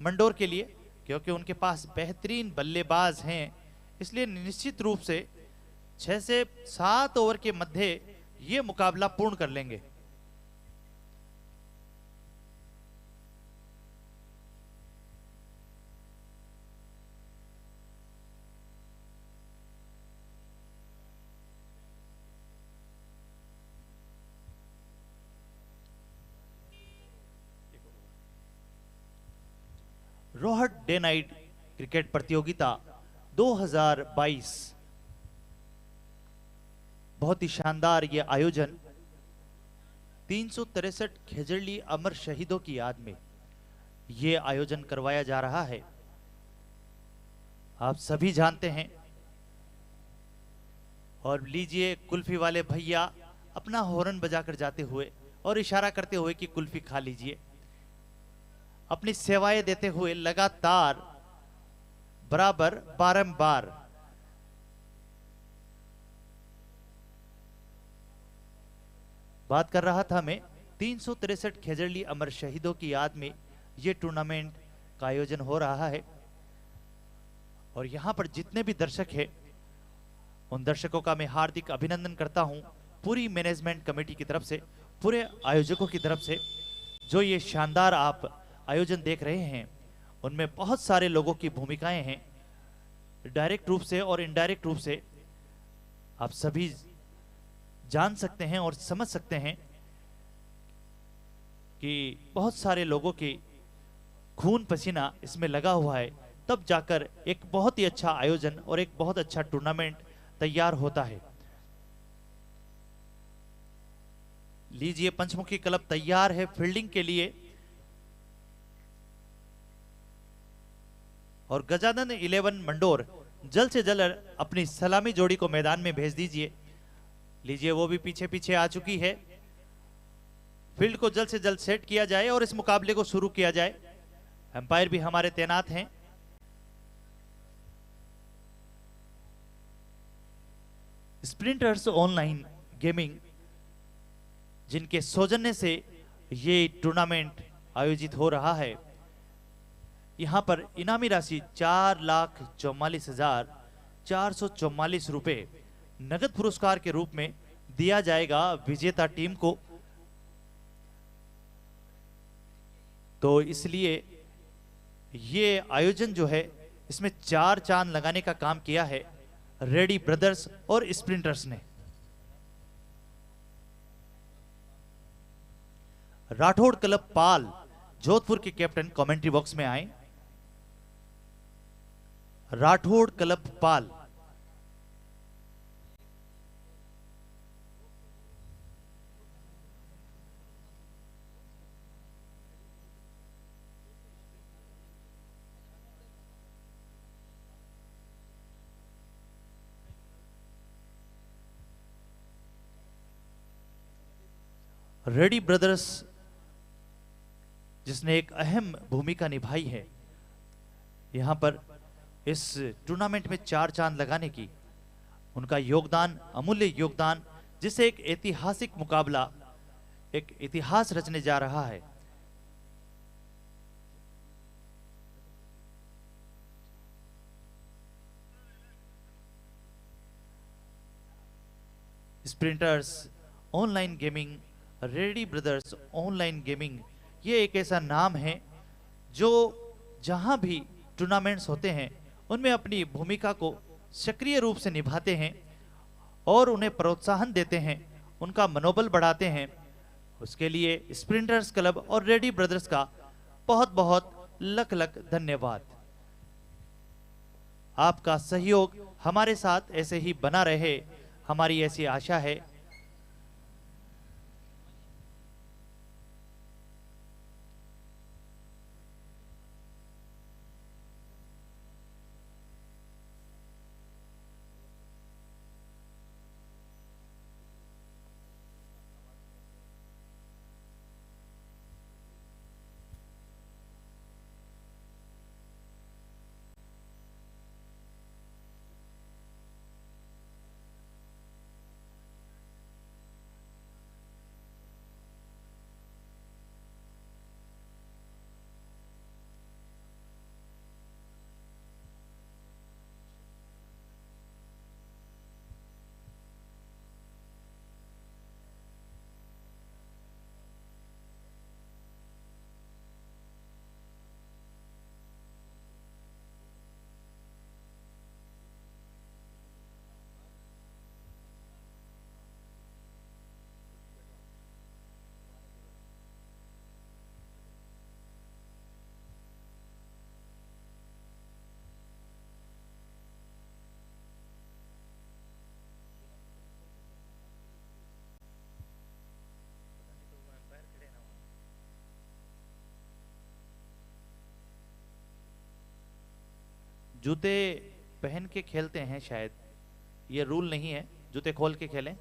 मंडोर के लिए, क्योंकि उनके पास बेहतरीन बल्लेबाज हैं। इसलिए निश्चित रूप से 6 से 7 ओवर के मध्य ये मुकाबला पूर्ण कर लेंगे। रोहट डे नाइट क्रिकेट प्रतियोगिता 2022, बहुत ही शानदार ये आयोजन 363 खेजड़ली अमर शहीदों की याद में ये आयोजन करवाया जा रहा है। आप सभी जानते हैं। और लीजिए, कुल्फी वाले भैया अपना हॉर्न बजाकर जाते हुए और इशारा करते हुए कि कुल्फी खा लीजिए, अपनी सेवाएं देते हुए लगातार बराबर बारंबार बात कर रहा था मैं। 363 खेजड़ली अमर शहीदों की याद में यह टूर्नामेंट का आयोजन हो रहा है। और यहां पर जितने भी दर्शक हैं, उन दर्शकों का मैं हार्दिक अभिनंदन करता हूं, पूरी मैनेजमेंट कमेटी की तरफ से, पूरे आयोजकों की तरफ से। जो ये शानदार आप आयोजन देख रहे हैं, उनमें बहुत सारे लोगों की भूमिकाएं हैं, डायरेक्ट रूप से और इनडायरेक्ट रूप से। आप सभी जान सकते हैं और समझ सकते हैं कि बहुत सारे लोगों की खून पसीना इसमें लगा हुआ है, तब जाकर एक बहुत ही अच्छा आयोजन और एक बहुत अच्छा टूर्नामेंट तैयार होता है। लीजिए, पंचमुखी क्लब तैयार है फील्डिंग के लिए और गजानन 11 मंडोर जल्द से जल्द अपनी सलामी जोड़ी को मैदान में भेज दीजिए। लीजिए, वो भी पीछे पीछे आ चुकी है। फील्ड को जल्द से जल्द सेट किया जाए और इस मुकाबले को शुरू किया जाए। एम्पायर भी हमारे तैनात हैं। स्प्रिंटर्स ऑनलाइन गेमिंग, जिनके सौजन्य से ये टूर्नामेंट आयोजित हो रहा है, यहां पर इनामी राशि 4,44,444 रुपए नगद पुरस्कार के रूप में दिया जाएगा विजेता टीम को। तो इसलिए ये आयोजन जो है, इसमें 4 चांद लगाने का काम किया है रेडी ब्रदर्स और स्प्रिंटर्स ने। राठौड़ क्लब पाल जोधपुर के कैप्टन कमेंट्री बॉक्स में आए। राठौड़ क्लब पाल। रेडी ब्रदर्स, जिसने एक अहम भूमिका निभाई है यहां पर इस टूर्नामेंट में 4 चांद लगाने की, उनका योगदान, अमूल्य योगदान, जिससे एक ऐतिहासिक मुकाबला, एक इतिहास रचने जा रहा है। Sprinters online gaming, ready brothers online gaming, ये एक ऐसा नाम है जो जहां भी टूर्नामेंट्स होते हैं उनमें अपनी भूमिका को सक्रिय रूप से निभाते हैं और उन्हें प्रोत्साहन देते हैं, उनका मनोबल बढ़ाते हैं। उसके लिए स्प्रिंटर्स क्लब और रेडी ब्रदर्स का बहुत बहुत लख लख धन्यवाद। आपका सहयोग हमारे साथ ऐसे ही बना रहे, हमारी ऐसी आशा है। जूते पहन के खेलते हैं शायद, ये रूल नहीं है, जूते खोल के खेलें।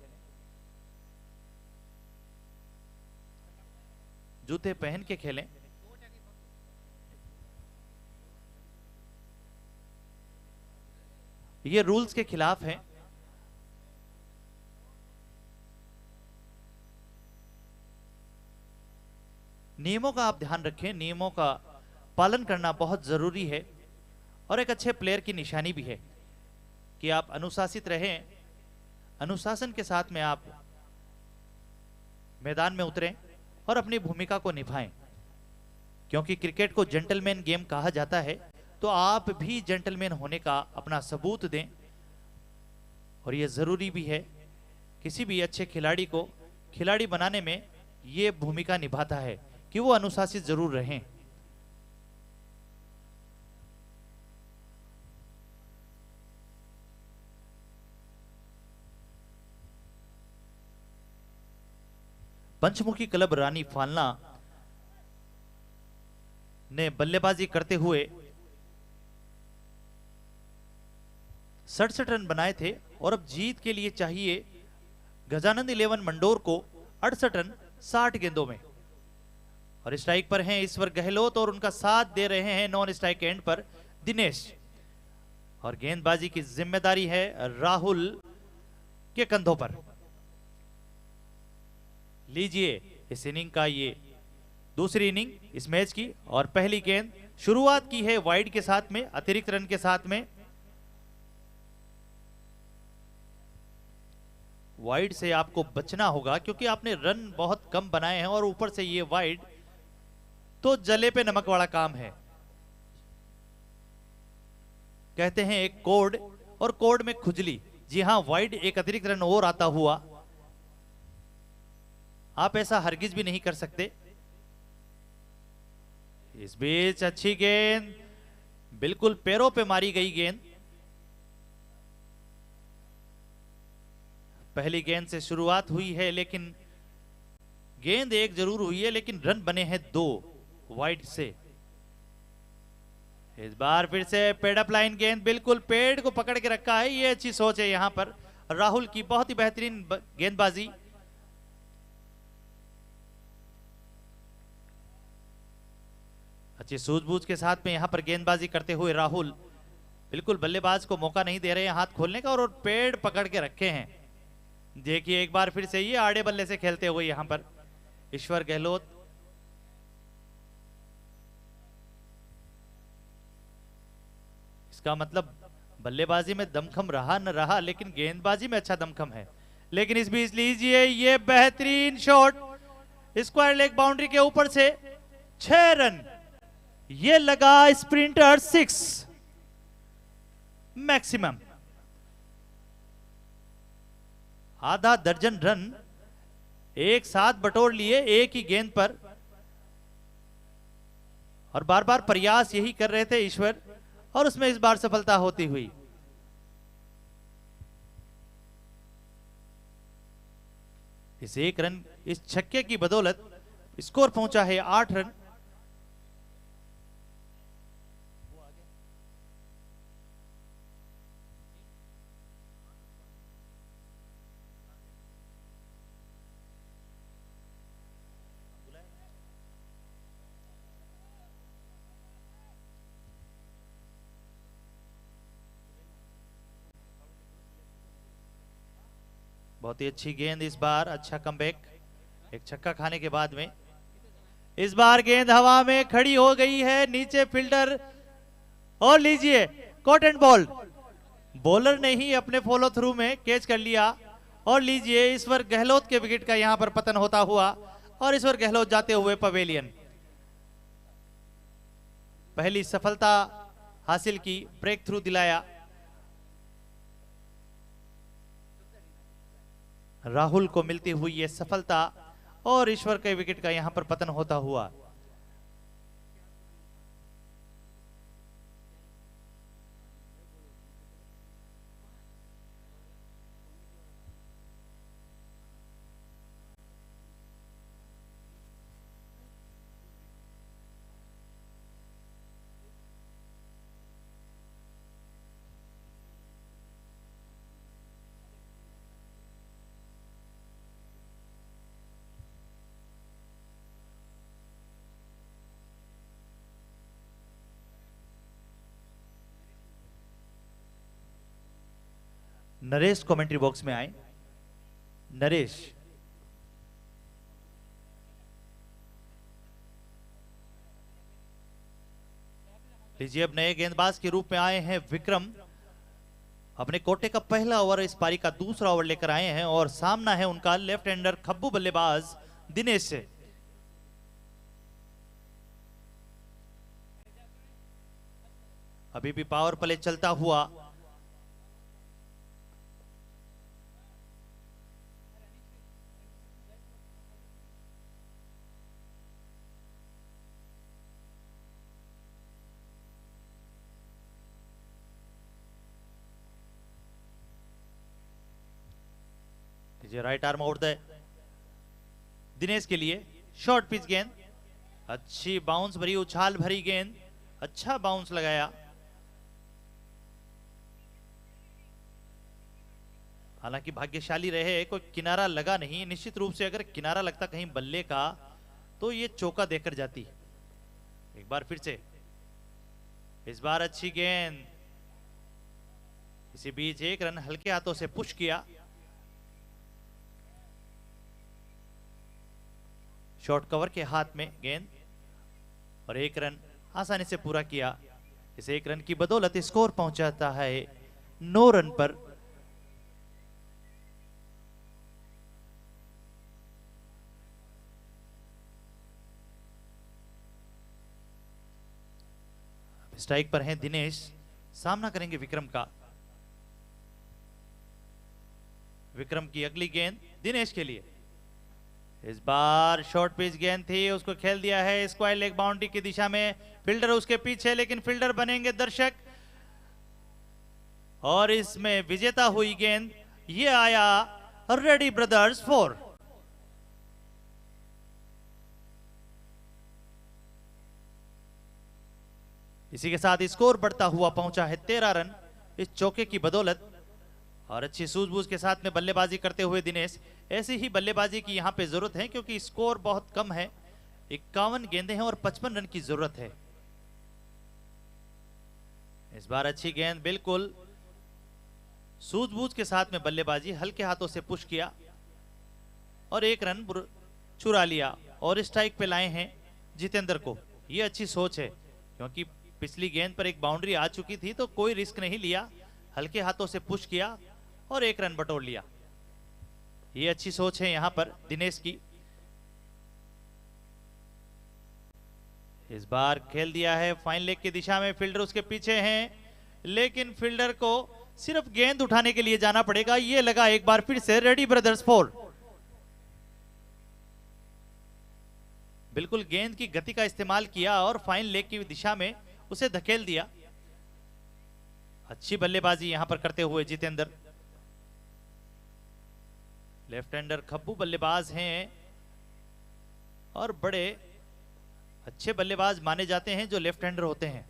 जूते पहन के खेलें। ये रूल्स के खिलाफ है। नियमों का आप ध्यान रखें, नियमों का पालन करना बहुत जरूरी है और एक अच्छे प्लेयर की निशानी भी है कि आप अनुशासित रहें, अनुशासन के साथ में आप मैदान में उतरें और अपनी भूमिका को निभाएं। क्योंकि क्रिकेट को जेंटलमैन गेम कहा जाता है, तो आप भी जेंटलमैन होने का अपना सबूत दें। और यह जरूरी भी है, किसी भी अच्छे खिलाड़ी को खिलाड़ी बनाने में यह भूमिका निभाता है कि वो अनुशासित जरूर रहें। पंचमुखी क्लब रानी फालना ने बल्लेबाजी करते हुए 67 रन बनाए थे और अब जीत के लिए चाहिए गजानंद 11 मंडोर को 68 रन 60 गेंदों में। और स्ट्राइक पर हैं ईश्वर गहलोत और उनका साथ दे रहे हैं नॉन स्ट्राइक एंड पर दिनेश। और गेंदबाजी की जिम्मेदारी है राहुल के कंधों पर। लीजिए इस इनिंग का ये दूसरी इनिंग इस मैच की, और पहली गेंद शुरुआत की है वाइड के साथ में, अतिरिक्त रन के साथ में। वाइड से आपको बचना होगा क्योंकि आपने रन बहुत कम बनाए हैं और ऊपर से ये वाइड, तो जले पे नमक वाला काम है। कहते हैं एक कोड और कोड में खुजली। जी हां, वाइड एक अतिरिक्त रन और आता हुआ आप ऐसा हरगिज भी नहीं कर सकते। इस बीच अच्छी गेंद, बिल्कुल पैरों पे मारी गई गेंद। पहली गेंद से शुरुआत हुई है, लेकिन गेंद एक जरूर हुई है, लेकिन रन बने हैं 2 वाइड से। इस बार फिर से पेड अप लाइन गेंद, बिल्कुल पेड़ को पकड़ के रखा है। ये अच्छी सोच है यहां पर राहुल की, बहुत ही बेहतरीन गेंदबाजी। अच्छी सूझबूझ के साथ में यहां पर गेंदबाजी करते हुए राहुल बिल्कुल बल्लेबाज को मौका नहीं दे रहे हैं हाथ खोलने का, और पेड़ पकड़ के रखे हैं। देखिए एक बार फिर से ये आड़े बल्ले से खेलते हुए यहां पर ईश्वर गहलोत। इसका मतलब बल्लेबाजी में दमखम रहा न रहा, लेकिन गेंदबाजी में अच्छा दमखम है। लेकिन इस बीच लीजिए ये बेहतरीन शॉट, स्क्वायर लेग बाउंड्री के ऊपर से 6 रन। ये लगा स्प्रिंटर 6 मैक्सिमम। आधा दर्जन रन एक साथ बटोर लिए एक ही गेंद पर, और बार बार प्रयास यही कर रहे थे ईश्वर, और उसमें इस बार सफलता होती हुई। इस एक रन, इस छक्के की बदौलत स्कोर पहुंचा है 8 रन। बहुत ही अच्छी गेंद इस बार, अच्छा कमबैक एक छक्का खाने के बाद में। इस बार गेंद हवा में खड़ी हो गई है, नीचे फील्डर, और लीजिए कॉट एंड बॉल। बॉलर ने ही अपने फॉलो थ्रू में कैच कर लिया, और लीजिए ईश्वर गहलोत के विकेट का यहां पर पतन होता हुआ, और ईश्वर गहलोत जाते हुए पवेलियन। पहली सफलता हासिल की, ब्रेक थ्रू दिलाया राहुल को मिलती हुई यह सफलता, और ईश्वर के विकेट का यहां पर पतन होता हुआ। नरेश कमेंट्री बॉक्स में आए। नरेश, लीजिए अब नए गेंदबाज के रूप में आए हैं विक्रम। अपने कोटे का पहला ओवर, इस पारी का दूसरा ओवर लेकर आए हैं और सामना है उनका लेफ्ट हैंडर खब्बू बल्लेबाज दिनेश से। अभी भी पावर प्ले चलता हुआ। Right arm out the Dinesh के लिए शॉर्ट पिच गेंद, अच्छी बाउंस भरी, उछाल भरी गेंद, अच्छा बाउंस लगाया। हालांकि भाग्यशाली रहे, कोई किनारा लगा नहीं। निश्चित रूप से अगर किनारा लगता कहीं बल्ले का तो ये चौका देकर जाती। एक बार फिर से, इस बार अच्छी गेंद, इसी बीच एक रन हल्के हाथों से पुश किया। शॉर्ट कवर के हाथ में गेंद और एक रन आसानी से पूरा किया। इस एक रन की बदौलत स्कोर पहुंचाता है 9 रन पर। स्ट्राइक पर हैं दिनेश, सामना करेंगे विक्रम का। विक्रम की अगली गेंद दिनेश के लिए, इस बार शॉर्ट पिच गेंद थी, उसको खेल दिया है स्क्वायर लेग बाउंड्री की दिशा में। फील्डर उसके पीछे, लेकिन फील्डर बनेंगे दर्शक और इसमें विजेता हुई गेंद। ये आया रेडी ब्रदर्स 4। इसी के साथ स्कोर बढ़ता हुआ पहुंचा है 13 रन इस चौके की बदौलत। और अच्छी सूझबूझ के साथ में बल्लेबाजी करते हुए दिनेश, ऐसी ही बल्लेबाजी की यहां पे जरूरत है क्योंकि स्कोर बहुत कम है। 51 गेंदें हैं और 55 रन की जरूरत है। इस बार अच्छी गेंद, बिल्कुल सूझबूझ के साथ में बल्लेबाजी, हल्के हाथों से पुश किया और एक रन चुरा लिया और स्ट्राइक पे लाए हैं जितेंद्र को। ये अच्छी सोच है क्योंकि पिछली गेंद पर एक बाउंड्री आ चुकी थी तो कोई रिस्क नहीं लिया, हल्के हाथों से पुश किया और एक रन बटोर लिया। ये अच्छी सोच है यहां पर दिनेश की। इस बार खेल दिया है फाइन लेग की दिशा में, फील्डर उसके पीछे हैं, लेकिन फील्डर को सिर्फ गेंद उठाने के लिए जाना पड़ेगा। ये लगा एक बार फिर से रेडी ब्रदर्स 4। बिल्कुल गेंद की गति का इस्तेमाल किया और फाइन लेग की दिशा में उसे धकेल दिया। अच्छी बल्लेबाजी यहां पर करते हुए जितेंद्र। लेफ्ट हैंडर खब्बू बल्लेबाज हैं और बड़े अच्छे बल्लेबाज माने जाते हैं जो लेफ्ट हैंडर होते हैं।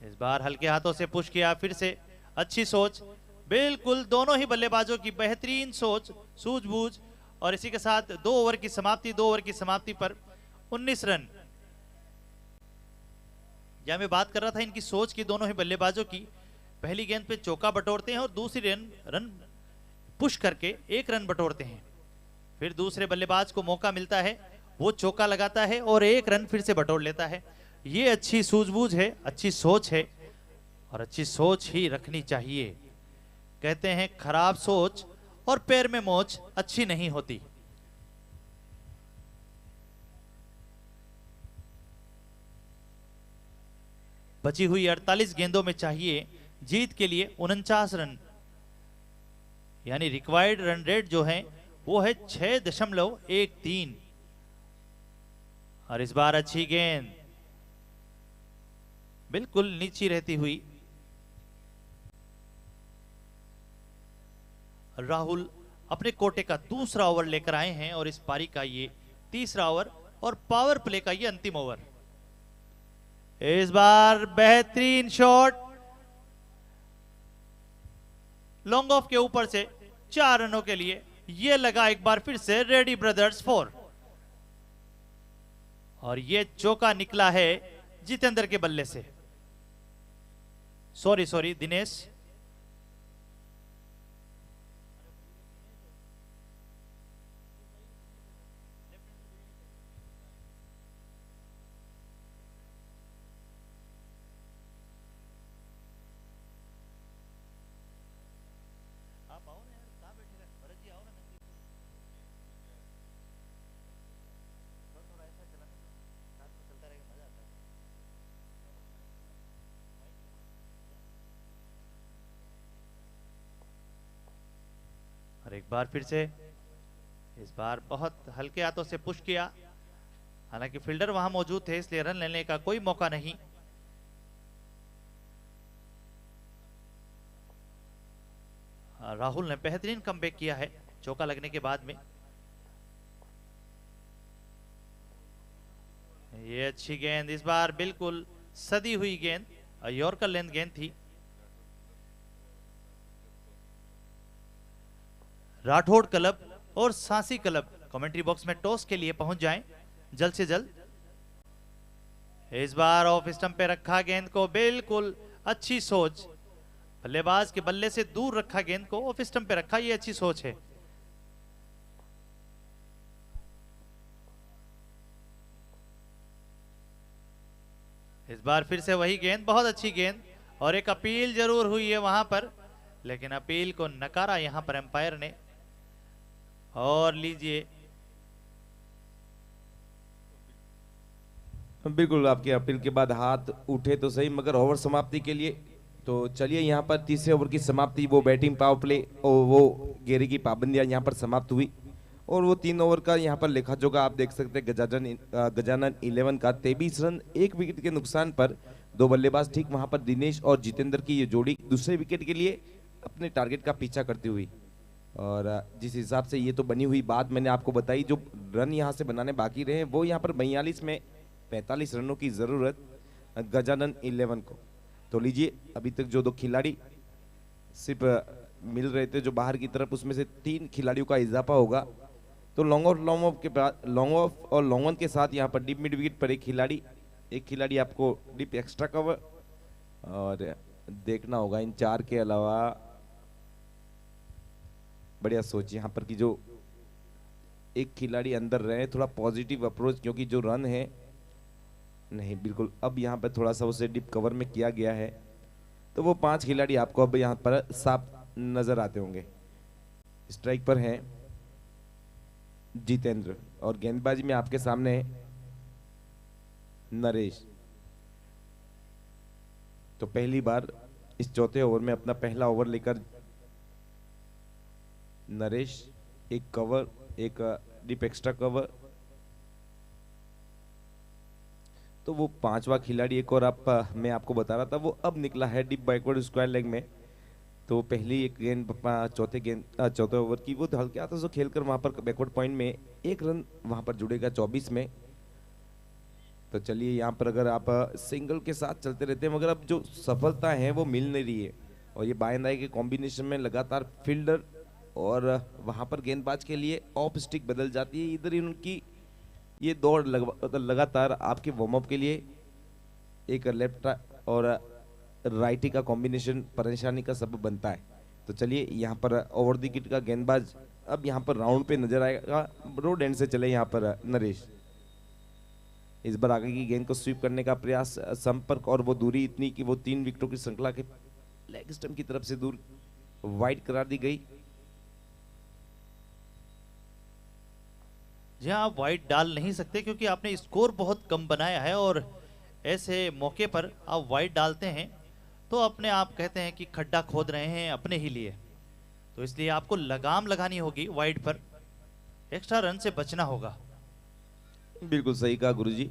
इस बार हल्के हाथों से पुश किया, फिर से अच्छी सोच, बिल्कुल दोनों ही बल्लेबाजों की बेहतरीन सोच, सूझबूझ। और इसी के साथ 2 ओवर की समाप्ति पर 19 रन। या मैं बात कर रहा था इनकी सोच की, दोनों ही बल्लेबाजों की। पहली गेंद पे चौका बटोरते हैं और दूसरी रन पुश करके एक रन बटोरते हैं। फिर दूसरे बल्लेबाज को मौका मिलता है, वो चौका लगाता है और एक रन फिर से बटोर लेता है। ये अच्छी सूझबूझ है, अच्छी सोच है और अच्छी सोच ही रखनी चाहिए। कहते हैं खराब सोच और पैर में मोच अच्छी नहीं होती। बची हुई 48 गेंदों में चाहिए जीत के लिए 49 रन, यानी रिक्वायर्ड रन रेट जो है वो है 6.13। और इस बार अच्छी गेंद, बिल्कुल नीची रहती हुई। राहुल अपने कोटे का दूसरा ओवर लेकर आए हैं और इस पारी का ये तीसरा ओवर और पावर प्ले का ये अंतिम ओवर। इस बार बेहतरीन शॉट, लॉन्ग ऑफ के ऊपर से 4 रनों के लिए। ये लगा एक बार फिर से रेडी ब्रदर्स 4 और ये चौका निकला है जितेंद्र के बल्ले से। Sorry sorry Dinesh. आप आओ ना यार, कहाँ बैठे रहे भरत जी, आओ ना नजदीक। थोड़ा थोड़ा ऐसा चलाने दो, साथ में चलता रहेगा, मजा आता है। और एक बार फिर से, इस बार बहुत हल्के हाथों से पुश किया, हालांकि फील्डर वहां मौजूद थे इसलिए रन लेने का कोई मौका नहीं। राहुल ने बेहतरीन कमबैक किया है चौका लगने के बाद में। ये अच्छी गेंद, इस बार बिल्कुल सदी हुई गेंद, यॉर्कर लेंथ गेंद थी। राठौड़ क्लब और सांसी क्लब कमेंट्री बॉक्स में टॉस के लिए पहुंच जाएं जल्द से जल्द। इस बार ऑफ स्टंप पे रखा गेंद को, बिल्कुल अच्छी सोच, बल्लेबाज के बल्ले से दूर रखा गेंद को, ऑफ स्टंप पे रखा, ये अच्छी सोच है। इस बार फिर से वही गेंद, बहुत अच्छी गेंद, और एक अपील जरूर हुई है वहां पर, लेकिन अपील को नकारा यहां पर एम्पायर ने। और लीजिए, बिल्कुल आपके अपील के बाद हाथ उठे तो सही, मगर ओवर समाप्ति के लिए तो चलिए यहाँ पर तीसरे ओवर की समाप्ति, वो बैटिंग पावर प्ले और वो घेरे की पाबंदियां यहाँ पर समाप्त हुई, और वो 3 ओवर का यहाँ पर लेखा जोखा आप देख सकते हैं। गजानन 11 का 23 रन 1 विकेट के नुकसान पर 2 बल्लेबाज ठीक वहां पर दिनेश और जितेंद्र की ये जोड़ी दूसरे विकेट के लिए अपने टारगेट का पीछा करती हुई, और जिस हिसाब से ये तो बनी हुई बात मैंने आपको बताई, जो रन यहाँ से बनाने बाकी रहे वो यहाँ पर 42 में 45 रनों की जरूरत गजानन 11 को। तो लीजिए, अभी तक जो 2 खिलाड़ी सिर्फ मिल रहे थे जो बाहर की तरफ, उसमें से 3 खिलाड़ियों का इजाफा होगा। तो लॉन्ग ऑफ के बाद, लॉन्ग ऑफ और लॉन्ग ऑन के साथ यहाँ पर डीप मिड विकेट पर एक खिलाड़ी आपको डीप एक्स्ट्रा कवर, और देखना होगा इन 4 के अलावा। बढ़िया सोच यहाँ पर कि जो एक खिलाड़ी अंदर रहे, थोड़ा पॉजिटिव अप्रोच, क्योंकि जो रन है नहीं, बिल्कुल अब यहाँ पर थोड़ा सा उसे डीप कवर में किया गया है, तो वो 5 खिलाड़ी आपको अब यहाँ पर साफ नजर आते होंगे। स्ट्राइक पर हैं जितेंद्र, और गेंदबाजी में आपके सामने है नरेश। तो पहली बार इस चौथे ओवर में अपना पहला ओवर लेकर नरेश, एक कवर, एक डीप एक्स्ट्रा कवर, तो वो 5वां खिलाड़ी एक और मैं आपको बता रहा था, वो अब निकला है डीप बैकवर्ड स्क्वायर लेग में। तो पहली एक गेंद चौथे ओवर की वो हल्के हाथों से खेलकर वहां पर बैकवर्ड पॉइंट में 1 रन वहां पर जुड़ेगा 24 में। तो चलिए, यहाँ पर अगर आप सिंगल के साथ चलते रहते हैं, मगर अब जो सफलता है वो मिल नहीं रही है, और ये बाएं दाएं के कॉम्बिनेशन में लगातार फील्डर और वहां पर गेंदबाज के लिए ऑफ स्टिक बदल जाती है। इधर ही उनकी ये दौड़ लगातार आपके वार्म अप के लिए एक लेफ्ट और राइटी का कॉम्बिनेशन परेशानी का सबब बनता है। तो चलिए, यहाँ पर ओवर द विकेट का गेंदबाज अब यहाँ पर राउंड पे नजर आएगा, रोड एंड से चले यहाँ पर नरेश। इस बार आगे की गेंद को स्वीप करने का प्रयास, संपर्क और वो दूरी इतनी कि वो 3 विकेटों की श्रृंखला के लेग स्टंप की तरफ से दूर वाइड करार दी गई। जी हाँ, आप वाइड डाल नहीं सकते क्योंकि आपने स्कोर बहुत कम बनाया है, और ऐसे मौके पर आप वाइड डालते हैं तो अपने आप कहते हैं कि खड्डा खोद रहे हैं अपने ही लिए, तो इसलिए आपको लगाम लगानी होगी वाइड पर, एक्स्ट्रा रन से बचना होगा। बिल्कुल सही कहा गुरुजी,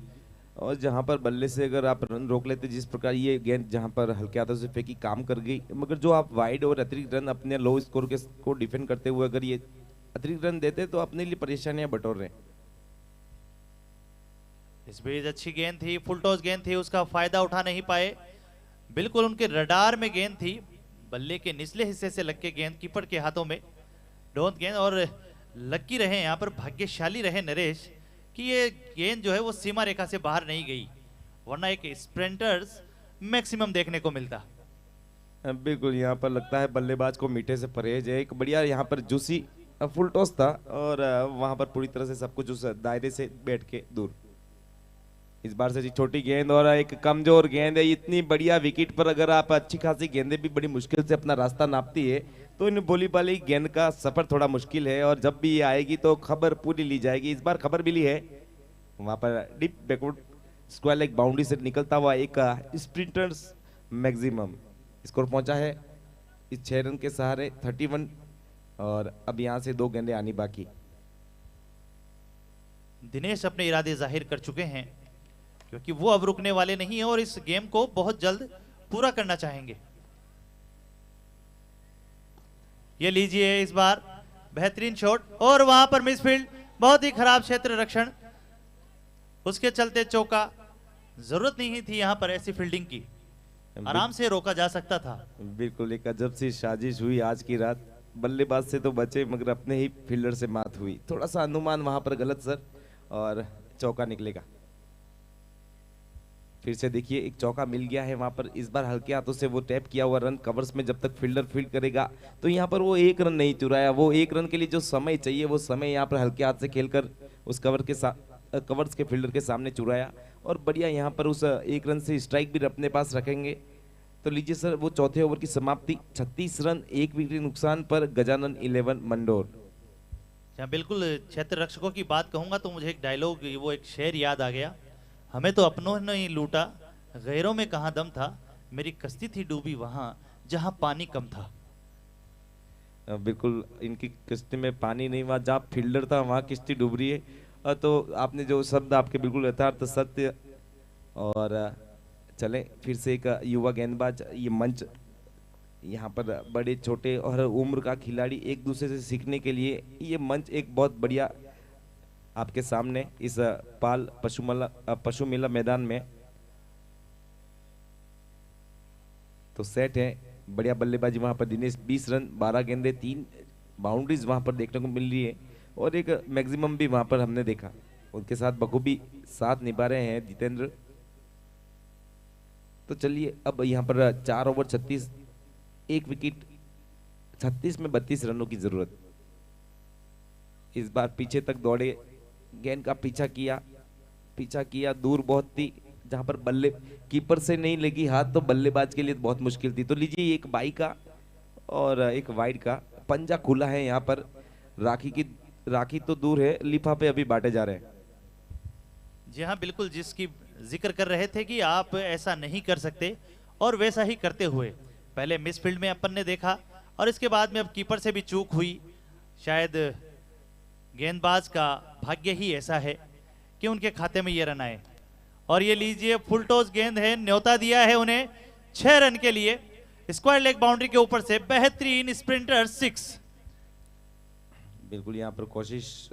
और जहां पर बल्ले से अगर आप रन रोक लेते, जिस प्रकार ये गेंद जहां पर हल्के हाथों से फेंकी काम कर गई, मगर जो आप वाइड और अतिरिक्त रन अपने लो स्कोर के को डिफेंड करते हुए अगर ये अतिरिक्त रन देते तो अपने लिए परेशानियां बटोर रहे। इस बीच अच्छी गेंद थी, फुल टॉस गेंद थी, उसका फायदा उठा नहीं पाए, बिल्कुल उनके रडार में गेंद थी, बल्ले के निचले हिस्से से लग के गेंद कीपर के हाथों में डोंत गेंद, और लकी रहे यहाँ पर, भाग्यशाली रहे नरेश कि ये गेंद जो है वो सीमा रेखा से बाहर नहीं गई, वरना एक स्प्रिंटर्स मैक्सिमम देखने को मिलता। बिल्कुल यहाँ पर लगता है बल्लेबाज को मीठे से परहेज है। एक बढ़िया यहाँ पर जूसी फुल टॉस था और वहाँ पर पूरी तरह से सब कुछ उस दायरे से बैठ के दूर। इस बार से जी छोटी गेंद और एक कमजोर गेंद है। इतनी बढ़िया विकेट पर अगर आप अच्छी खासी गेंदें भी बड़ी मुश्किल से अपना रास्ता नापती है तो इन बोली वाली गेंद का सफर थोड़ा मुश्किल है और जब भी ये आएगी तो खबर पूरी ली जाएगी। इस बार खबर मिली है वहां पर deep backward square leg boundary से निकलता हुआ एक स्प्रिंटर्स मैक्सिमम स्कोर पहुंचा है इस 6 रन के सहारे 31 और अब यहां से 2 गेंदें आनी बाकी। दिनेश अपने इरादे जाहिर कर चुके हैं क्योंकि वो अब रुकने वाले नहीं है और इस गेम को बहुत जल्द पूरा करना चाहेंगे। ये लीजिए इस बार बेहतरीन शॉट और वहां पर मिसफील्ड, बहुत ही खराब क्षेत्र रक्षण, उसके चलते चौका। जरूरत नहीं थी यहां पर ऐसी फील्डिंग की, आराम से रोका जा सकता था। बिल्कुल एक अजब सी साजिश हुई आज की रात। बल्लेबाज से तो बचे मगर अपने ही फील्डर से मात हुई। थोड़ा सा अनुमान वहां पर गलत सर और चौका निकलेगा। फिर से देखिए एक चौका मिल गया है वहां पर। इस बार हल्के हाथों से वो टैप किया हुआ रन कवर्स में जब तक फील्डर फील्ड करेगा तो यहाँ पर वो 1 रन नहीं चुराया। वो 1 रन के लिए जो समय चाहिए वो समय यहाँ पर हल्के हाथ से खेलकर उस कवर्स के फील्डर के सामने चुराया और बढ़िया यहाँ पर उस 1 रन से स्ट्राइक भी अपने पास रखेंगे। तो लीजिए सर वो चौथे ओवर की समाप्ति 36 रन 1 विकेट नुकसान पर गजानन 11 मंडोर। बिल्कुल क्षेत्र रक्षकों की बात कहूंगा तो मुझे एक डायलॉग, वो एक शेर याद आ गया। हमें तो अपनों ने ही लूटा, गैरों में कहां दम था, मेरी कश्ती थी डूबी वहां जहां पानी कम था। बिल्कुल इनकी किश्ती में पानी नहीं, वहां जहाँ फील्डर था वहां किश्ती डूब रही है। तो आपने जो शब्द आपके बिल्कुल यथार्थ सत्य। और चलें फिर से एक युवा गेंदबाज, ये मंच यहाँ पर बड़े छोटे और उम्र का खिलाड़ी एक दूसरे से सीखने के लिए ये मंच एक बहुत बढ़िया आपके सामने इस पाल पशु मेला मैदान में। तो सेट है बढ़िया बल्लेबाजी वहां पर दिनेश 20 रन 12 गेंदे 3 बाउंड्रीज वहां पर देखने को मिल रही है और एक मैक्सिमम भी वहां पर हमने देखा। उनके साथ बखूबी साथ निभा रहे हैं जितेंद्र। तो चलिए अब यहाँ पर 4 ओवर 36 1 विकेट 36 में 32 रनों की जरूरत। इस बार पीछे तक दौड़े, गेंद का पीछा किया दूर बहुत थी जहां पर बल्ले कीपर से नहीं लगी हाथ तो बल्लेबाज के लिए बहुत मुश्किल थी। तो लीजिए एक बाई का और एक वाइड का पंजा खुला है यहाँ पर। राखी तो दूर है, लिफाफे अभी बांटे जा रहे हैं। जी हाँ बिल्कुल, जिसकी जिक्र कर रहे थे कि आप ऐसा नहीं कर सकते और वैसा ही करते हुए पहले मिसफील्ड में अपन ने देखा और इसके बाद में अब कीपर से भी चूक हुई। शायद गेंदबाज का भाग्य ही ऐसा है कि उनके खाते में ये रन आए। और ये लीजिए फुल टॉस गेंद है, न्योता दिया है उन्हें 6 रन के लिए स्क्वायर लेग बाउंड्री के ऊपर से बेहतरीन स्प्रिंटर 6। बिल्कुल यहाँ पर कोशिश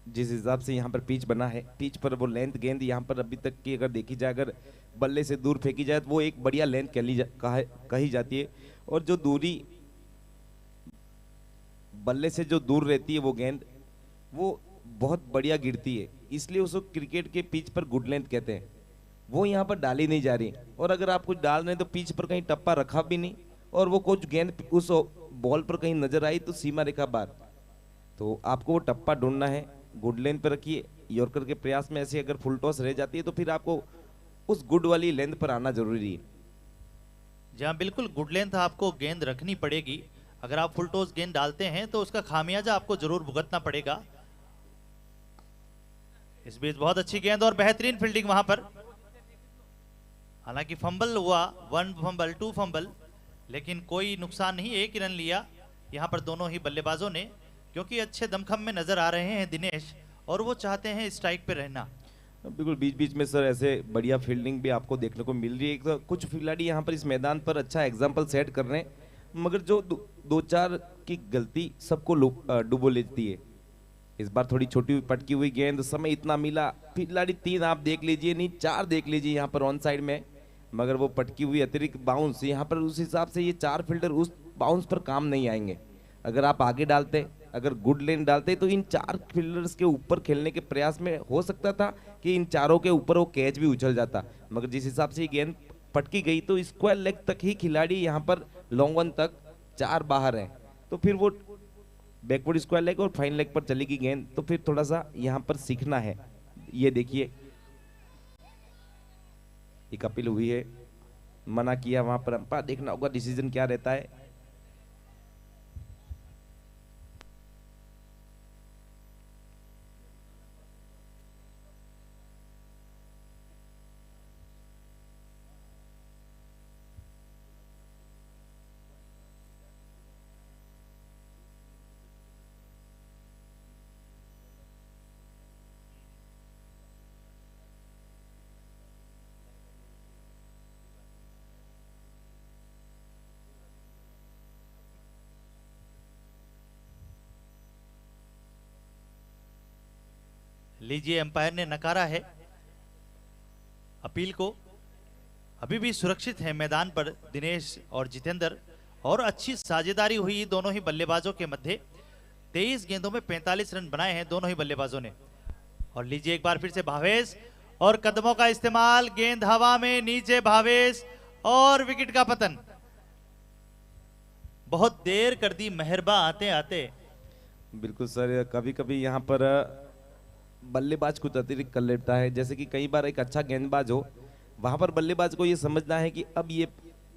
जिस हिसाब से यहाँ पर पिच बना है, पिच पर वो लेंथ गेंद यहाँ पर अभी तक की अगर देखी जाए, अगर बल्ले से दूर फेंकी जाए तो वो एक बढ़िया लेंथ कही जाती है। और जो दूरी बल्ले से जो दूर रहती है वो गेंद वो बहुत बढ़िया गिरती है, इसलिए उसको क्रिकेट के पिच पर गुड लेंथ कहते हैं। वो यहाँ पर डाली नहीं जा रही और अगर आप कुछ डाल रहे हैं तो पिच पर कहीं टप्पा रखा भी नहीं और वो कुछ गेंद उस बॉल पर कहीं नजर आई तो सीमा रेखा बार। तो आपको वो टप्पा ढूंढना है, गुड लेंथ पर रखिए। यॉर्कर के प्रयास में ऐसे अगर फुल टॉस रह जाती है तो फिर आपको उस गुड वाली लेंथ पर आना जरूरी है। जहाँ बिल्कुल गुड लेंथ आपको गेंद रखनी पड़ेगी। अगर आप फुल टॉस गेंद डालते हैं तो उसका खामियाजा आपको जरूर भुगतना पड़ेगा। इस बीच बहुत अच्छी गेंद और बेहतरीन फील्डिंग वहां पर। हालांकि फंबल हुआ, 1 फंबल 2 फंबल, लेकिन कोई नुकसान नहीं, 1 ही रन लिया यहां पर दोनों ही बल्लेबाजों ने, क्योंकि अच्छे दमखम में नजर आ रहे हैं दिनेश और वो चाहते हैं स्ट्राइक पे रहना। बिल्कुल बीच बीच में सर ऐसे बढ़िया फील्डिंग भी आपको देखने को मिल रही है। तो कुछ खिलाड़ी यहाँ पर इस मैदान पर अच्छा एग्जाम्पल सेट कर रहे हैं, मगर जो 2-4 की गलती सबको डुबो लेती है। इस बार थोड़ी छोटी पटकी हुई गेंद, समय इतना मिला, खिलाड़ी 3 आप देख लीजिए, नहीं 4 देख लीजिए यहाँ पर ऑन साइड में, मगर वो पटकी हुई अतिरिक्त बाउंस यहाँ पर उस हिसाब से ये 4 फील्डर उस बाउंस पर काम नहीं आएंगे। अगर आप आगे डालते, अगर गुड लेन डालते तो इन 4 फील्डर्स के ऊपर खेलने के प्रयास में हो सकता था कि इन चारों के ऊपर वो कैच भी उछल जाता, मगर जिस हिसाब से ये गेंद पटकी गई तो स्क्वायर लेग तक ही खिलाड़ी यहाँ पर लॉन्ग वन तक 4 बाहर है, तो फिर वो बैकवर्ड स्क्वायर लेग और फाइन लेग पर चलेगी गेंद, तो फिर थोड़ा सा यहाँ पर सीखना है। ये देखिए एक अपील हुई है, मना किया वहां पर अंपायर, देखना होगा डिसीजन क्या रहता है। लीजिए, अंपायर ने नकारा है अपील को। अभी भी सुरक्षित है मैदान पर दिनेश और जितेंद्र, और अच्छी साझेदारी हुई दोनों ही बल्लेबाजों के मध्य। 23 गेंदों में 45 रन बनाए हैं दोनों ही बल्लेबाजों ने। और लीजिए एक बार फिर से भावेश, और कदमों का इस्तेमाल, गेंद हवा में, नीचे भावेश, और विकेट का पतन। बहुत देर कर दी मेहरबा आते आते। बिल्कुल सर, कभी कभी यहाँ पर बल्लेबाज कुछ अतिरिक्त कर लेता है, जैसे कि कई बार एक अच्छा गेंदबाज हो, वहां पर बल्लेबाज को ये समझना है कि अब ये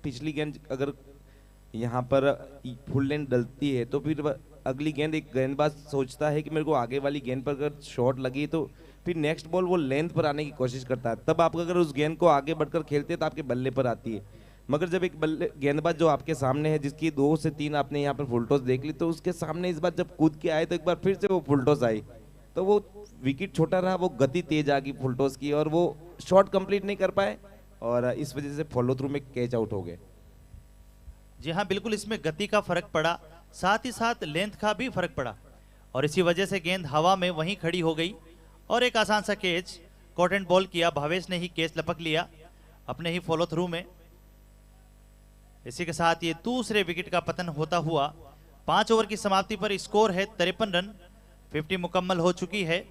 पिछली गेंद अगर यहाँ पर फुल लेंथ डलती है तो फिर अगली गेंद, एक गेंदबाज सोचता है कि मेरे को आगे वाली गेंद पर अगर शॉट लगी तो फिर नेक्स्ट बॉल वो लेंथ पर आने की कोशिश करता है। तब आप अगर उस गेंद को आगे बढ़कर खेलते तो आपके बल्ले पर आती है, मगर जब एक बल्ले गेंदबाज जो आपके सामने है, जिसकी 2 से 3 आपने यहाँ पर फुल टॉस देख ली, तो उसके सामने इस बार जब कूद के आए तो एक बार फिर से वो फुल टॉस आई, तो वो विकेट छोटा रहा, वो गति तेज आ गई फुल टॉस की, और वो शॉट कंप्लीट नहीं कर पाए, और इस वजह से फॉलो थ्रू में कैच आउट हो गए। जी हाँ, बिल्कुल इसमें गति का फर्क पड़ा, साथ ही साथ लेंथ का भी फर्क पड़ा, और इसी वजह से गेंद हवा में वहीं खड़ी हो गई, और एक आसान सा कैच कॉट एंड बॉल किया। भावेश ने ही कैच लपक लिया अपने ही फॉलो थ्रू में। इसी के साथ ये दूसरे विकेट का पतन होता हुआ 5 ओवर की समाप्ति पर स्कोर है 53 रन। 50 मुकम्मल हो चुकी है,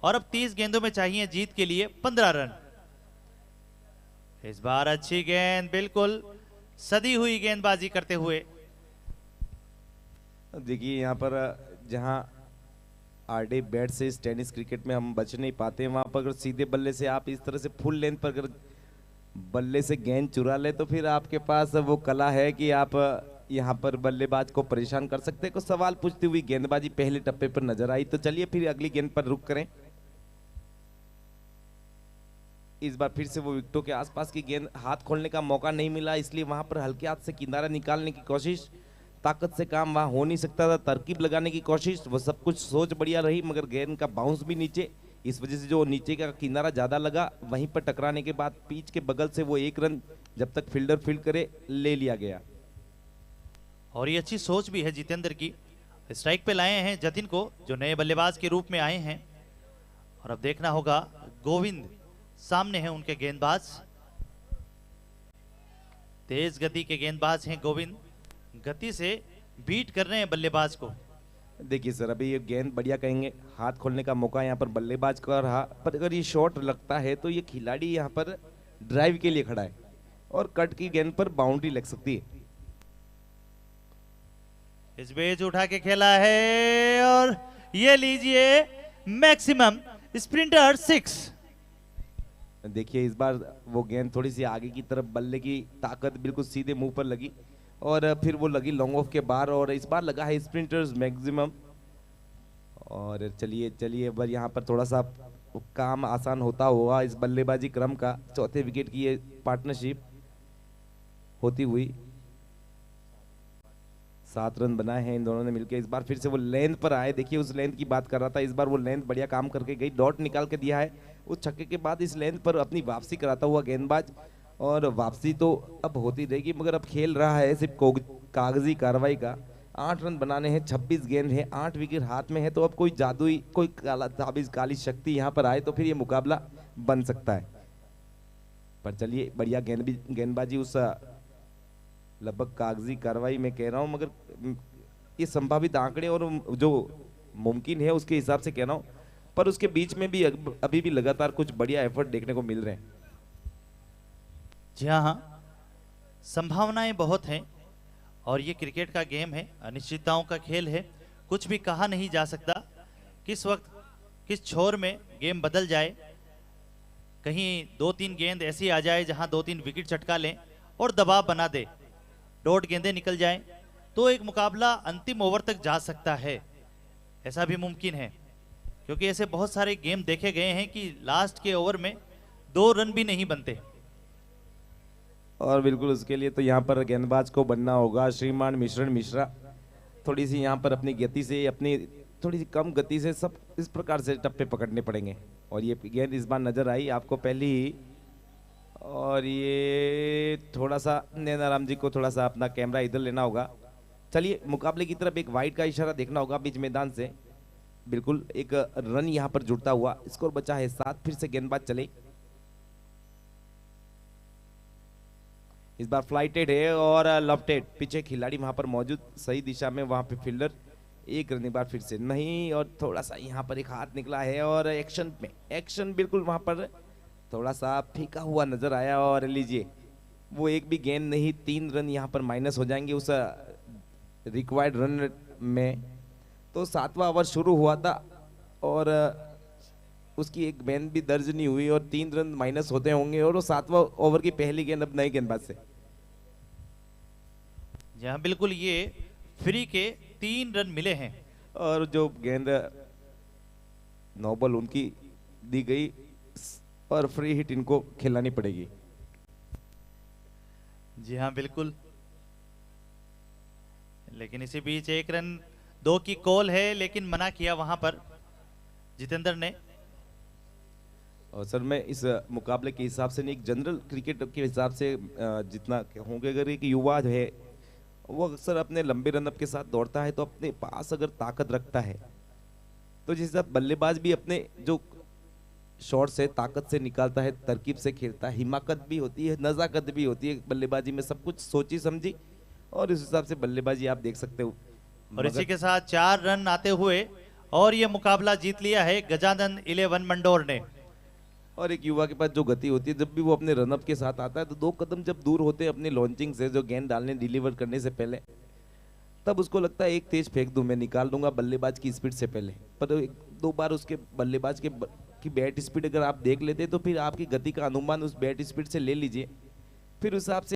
और अब 30 गेंदों में चाहिए जीत के लिए 15 रन। इस बार अच्छी गेंद, बिल्कुल सदी हुई गेंदबाजी करते हुए। देखिए यहाँ पर जहाँ आरडे बैट से इस टेनिस क्रिकेट में हम बच नहीं पाते हैं, वहां पर अगर सीधे बल्ले से आप इस तरह से फुल लेंथ पर अगर बल्ले से गेंद चुरा ले तो फिर आपके पास वो कला है कि आप यहाँ पर बल्लेबाज को परेशान कर सकते हैं। कुछ सवाल पूछती हुई गेंदबाजी पहले टप्पे पर नजर आई, तो चलिए फिर अगली गेंद पर रुक करें। इस बार फिर से वो विकेटों के आसपास की गेंद, हाथ खोलने का मौका नहीं मिला, इसलिए वहां पर हल्के हाथ से किनारा निकालने की कोशिश, ताकत से काम वहां हो नहीं सकता था, तरकीब लगाने की कोशिश, वो सब कुछ सोच बढ़िया रही, मगर गेंद का बाउंस भी नीचे, इस वजह से जो नीचे का किनारा ज्यादा लगा, वहीं पर टकराने के बाद पिच के बगल से वो 1 रन जब तक फील्डर फील्ड करे ले लिया गया। और ये अच्छी सोच भी है जितेंद्र की। स्ट्राइक पे लाए हैं जतिन को, जो नए बल्लेबाज के रूप में आए हैं, और अब देखना होगा गोविंद सामने हैं उनके गेंदबाज। तेज गति के गेंदबाज हैं गोविंद, गति से बीट कर रहे हैं बल्लेबाज को। देखिए सर, अभी ये गेंद बढ़िया कहेंगे, हाथ खोलने का मौका यहाँ पर बल्लेबाज का रहा, पर अगर ये शॉट लगता है तो ये खिलाड़ी यहाँ पर ड्राइव के लिए खड़ा है, और कट की गेंद पर बाउंड्री लग सकती है। इस बेच उठा के खेला है, और ये लीजिए मैक्सिमम स्प्रिंटर 6। देखिए इस बार वो गेंद थोड़ी सी आगे की तरफ, बल्ले की ताकत बिल्कुल सीधे मुंह पर लगी, और फिर वो लगी लॉन्ग ऑफ के बाहर, और इस बार लगा है स्प्रिंटर्स मैक्सिमम। और चलिए चलिए अब यहाँ पर थोड़ा सा काम आसान होता हुआ इस बल्लेबाजी क्रम का, चौथे विकेट की ये पार्टनरशिप होती हुई 7 रन बनाए हैं इन दोनों ने मिलकर। इस बार फिर से वो लेंथ पर आए, देखिए उस लेंथ की बात कर रहा था, इस बार वो लेंथ बढ़िया काम करके गई, डॉट निकाल के दिया है उस छक्के के बाद। इस लेंथ पर अपनी वापसी कराता हुआ गेंदबाज, और वापसी तो अब होती रहेगी, मगर अब खेल रहा है सिर्फ कागजी कार्रवाई का। 8 रन बनाने हैं, 26 गेंद है, 8 विकेट हाथ में है, तो अब कोई जादुई, कोई काला ताबीज, काली शक्ति यहाँ पर आए तो फिर ये मुकाबला बन सकता है। पर चलिए बढ़िया गेंदबाजी उस लगभग कागजी कार्रवाई में कह रहा हूँ, मगर ये संभावित आंकड़े और जो मुमकिन है उसके हिसाब से कह रहा हूँ, पर उसके बीच में भी अभी भी लगातार कुछ बढ़िया एफर्ट देखने को मिल रहे हैं। जी हाँ, संभावनाएं बहुत हैं और ये क्रिकेट का गेम है, अनिश्चितताओं का खेल है। कुछ भी कहा नहीं जा सकता, किस वक्त किस छोर में गेम बदल जाए। कहीं 2-3 गेंद ऐसी आ जाए जहां 2-3 विकेट चटका लें और दबाव बना दे, डॉट गेंदें निकल जाएं, तो एक मुकाबला अंतिम ओवर तक जा सकता है। ऐसा भी मुमकिन है, क्योंकि ऐसे बहुत सारे गेम देखे गए हैं कि लास्ट के ओवर में 2 रन भी नहीं बनते। और बिल्कुल उसके लिए तो यहाँ पर गेंदबाज को बनना होगा श्रीमान मिश्रण मिश्रा। थोड़ी सी यहाँ पर अपनी गति से, अपनी थोड़ी सी कम गति से सब इस प्रकार से टप्पे पकड़ने पड़ेंगे। और ये गेंद इस बार नजर आई आपको पहली ही, और ये थोड़ा सा नैनाराम जी को थोड़ा सा अपना कैमरा इधर लेना होगा। चलिए मुकाबले की तरफ एक वाइड का इशारा देखना होगा बीच मैदान से। बिल्कुल एक रन यहाँ पर जुड़ता हुआ, स्कोर बचा है 7। फिर से गेंदबाज चले, इस बार फ्लाइटेड है और लॉफ्टेड, पीछे खिलाड़ी वहां पर मौजूद सही दिशा में, वहां पे फील्डर। एक रन बार फिर से नहीं, और थोड़ा सा यहाँ पर एक हाथ निकला है और एक्शन में एक्शन बिल्कुल वहां पर थोड़ा सा फीका हुआ नजर आया। और लीजिए वो एक भी गेंद नहीं, 3 रन यहाँ पर माइनस हो जाएंगे उस रिक्वायर्ड रन में। तो 7वां ओवर शुरू हुआ था और उसकी एक गेंद भी दर्ज नहीं हुई और 3 रन माइनस होते होंगे, और वो 7वां ओवर की पहली गेंद अब नए गेंदबाज से। जहां बिल्कुल ये फ्री के 3 रन मिले हैं और जो गेंद नो बॉल उनकी दी गई और फ्री हिट इनको खिलानी पड़ेगी। जी हाँ बिल्कुल, लेकिन इसी बीच 1 रन 2 की कॉल है, लेकिन मना किया वहां पर जितेंद्र ने। और सर मैं इस मुकाबले के हिसाब से नहीं, एक जनरल क्रिकेट के हिसाब से जितना होंगे, अगर एक युवा है वो अक्सर अपने लंबे रनअप के साथ दौड़ता है तो अपने पास अगर ताकत रखता है, तो जिस हिसाब बल्लेबाज भी अपने जो शॉट से ताकत से निकालता है, तरकीब से खेलता है, हिमाकत भी होती है, नजाकत भी होती है बल्लेबाजी में, सब कुछ सोची समझी, और इस हिसाब से बल्लेबाजी आप देख सकते हो। और इसी के साथ 4 रन आते हुए और ये मुकाबला जीत लिया है गजानन 11 मंडोर ने। और एक युवा के पास जो गति होती है, जब भी वो अपने रनअप के साथ आता है तो 2 कदम जब दूर होते हैं अपनी लॉन्चिंग से, जो गेंद डालने डिलीवर करने से पहले, तब उसको लगता है एक तेज फेंक दूं, मैं निकाल दूंगा बल्लेबाज की स्पीड से पहले। पर 1-2 बार उसके बल्लेबाज की बैट स्पीड अगर आप देख लेते तो फिर आपकी गति का अनुमान उस बैट स्पीड से ले लीजिए, फिर उस हिसाब से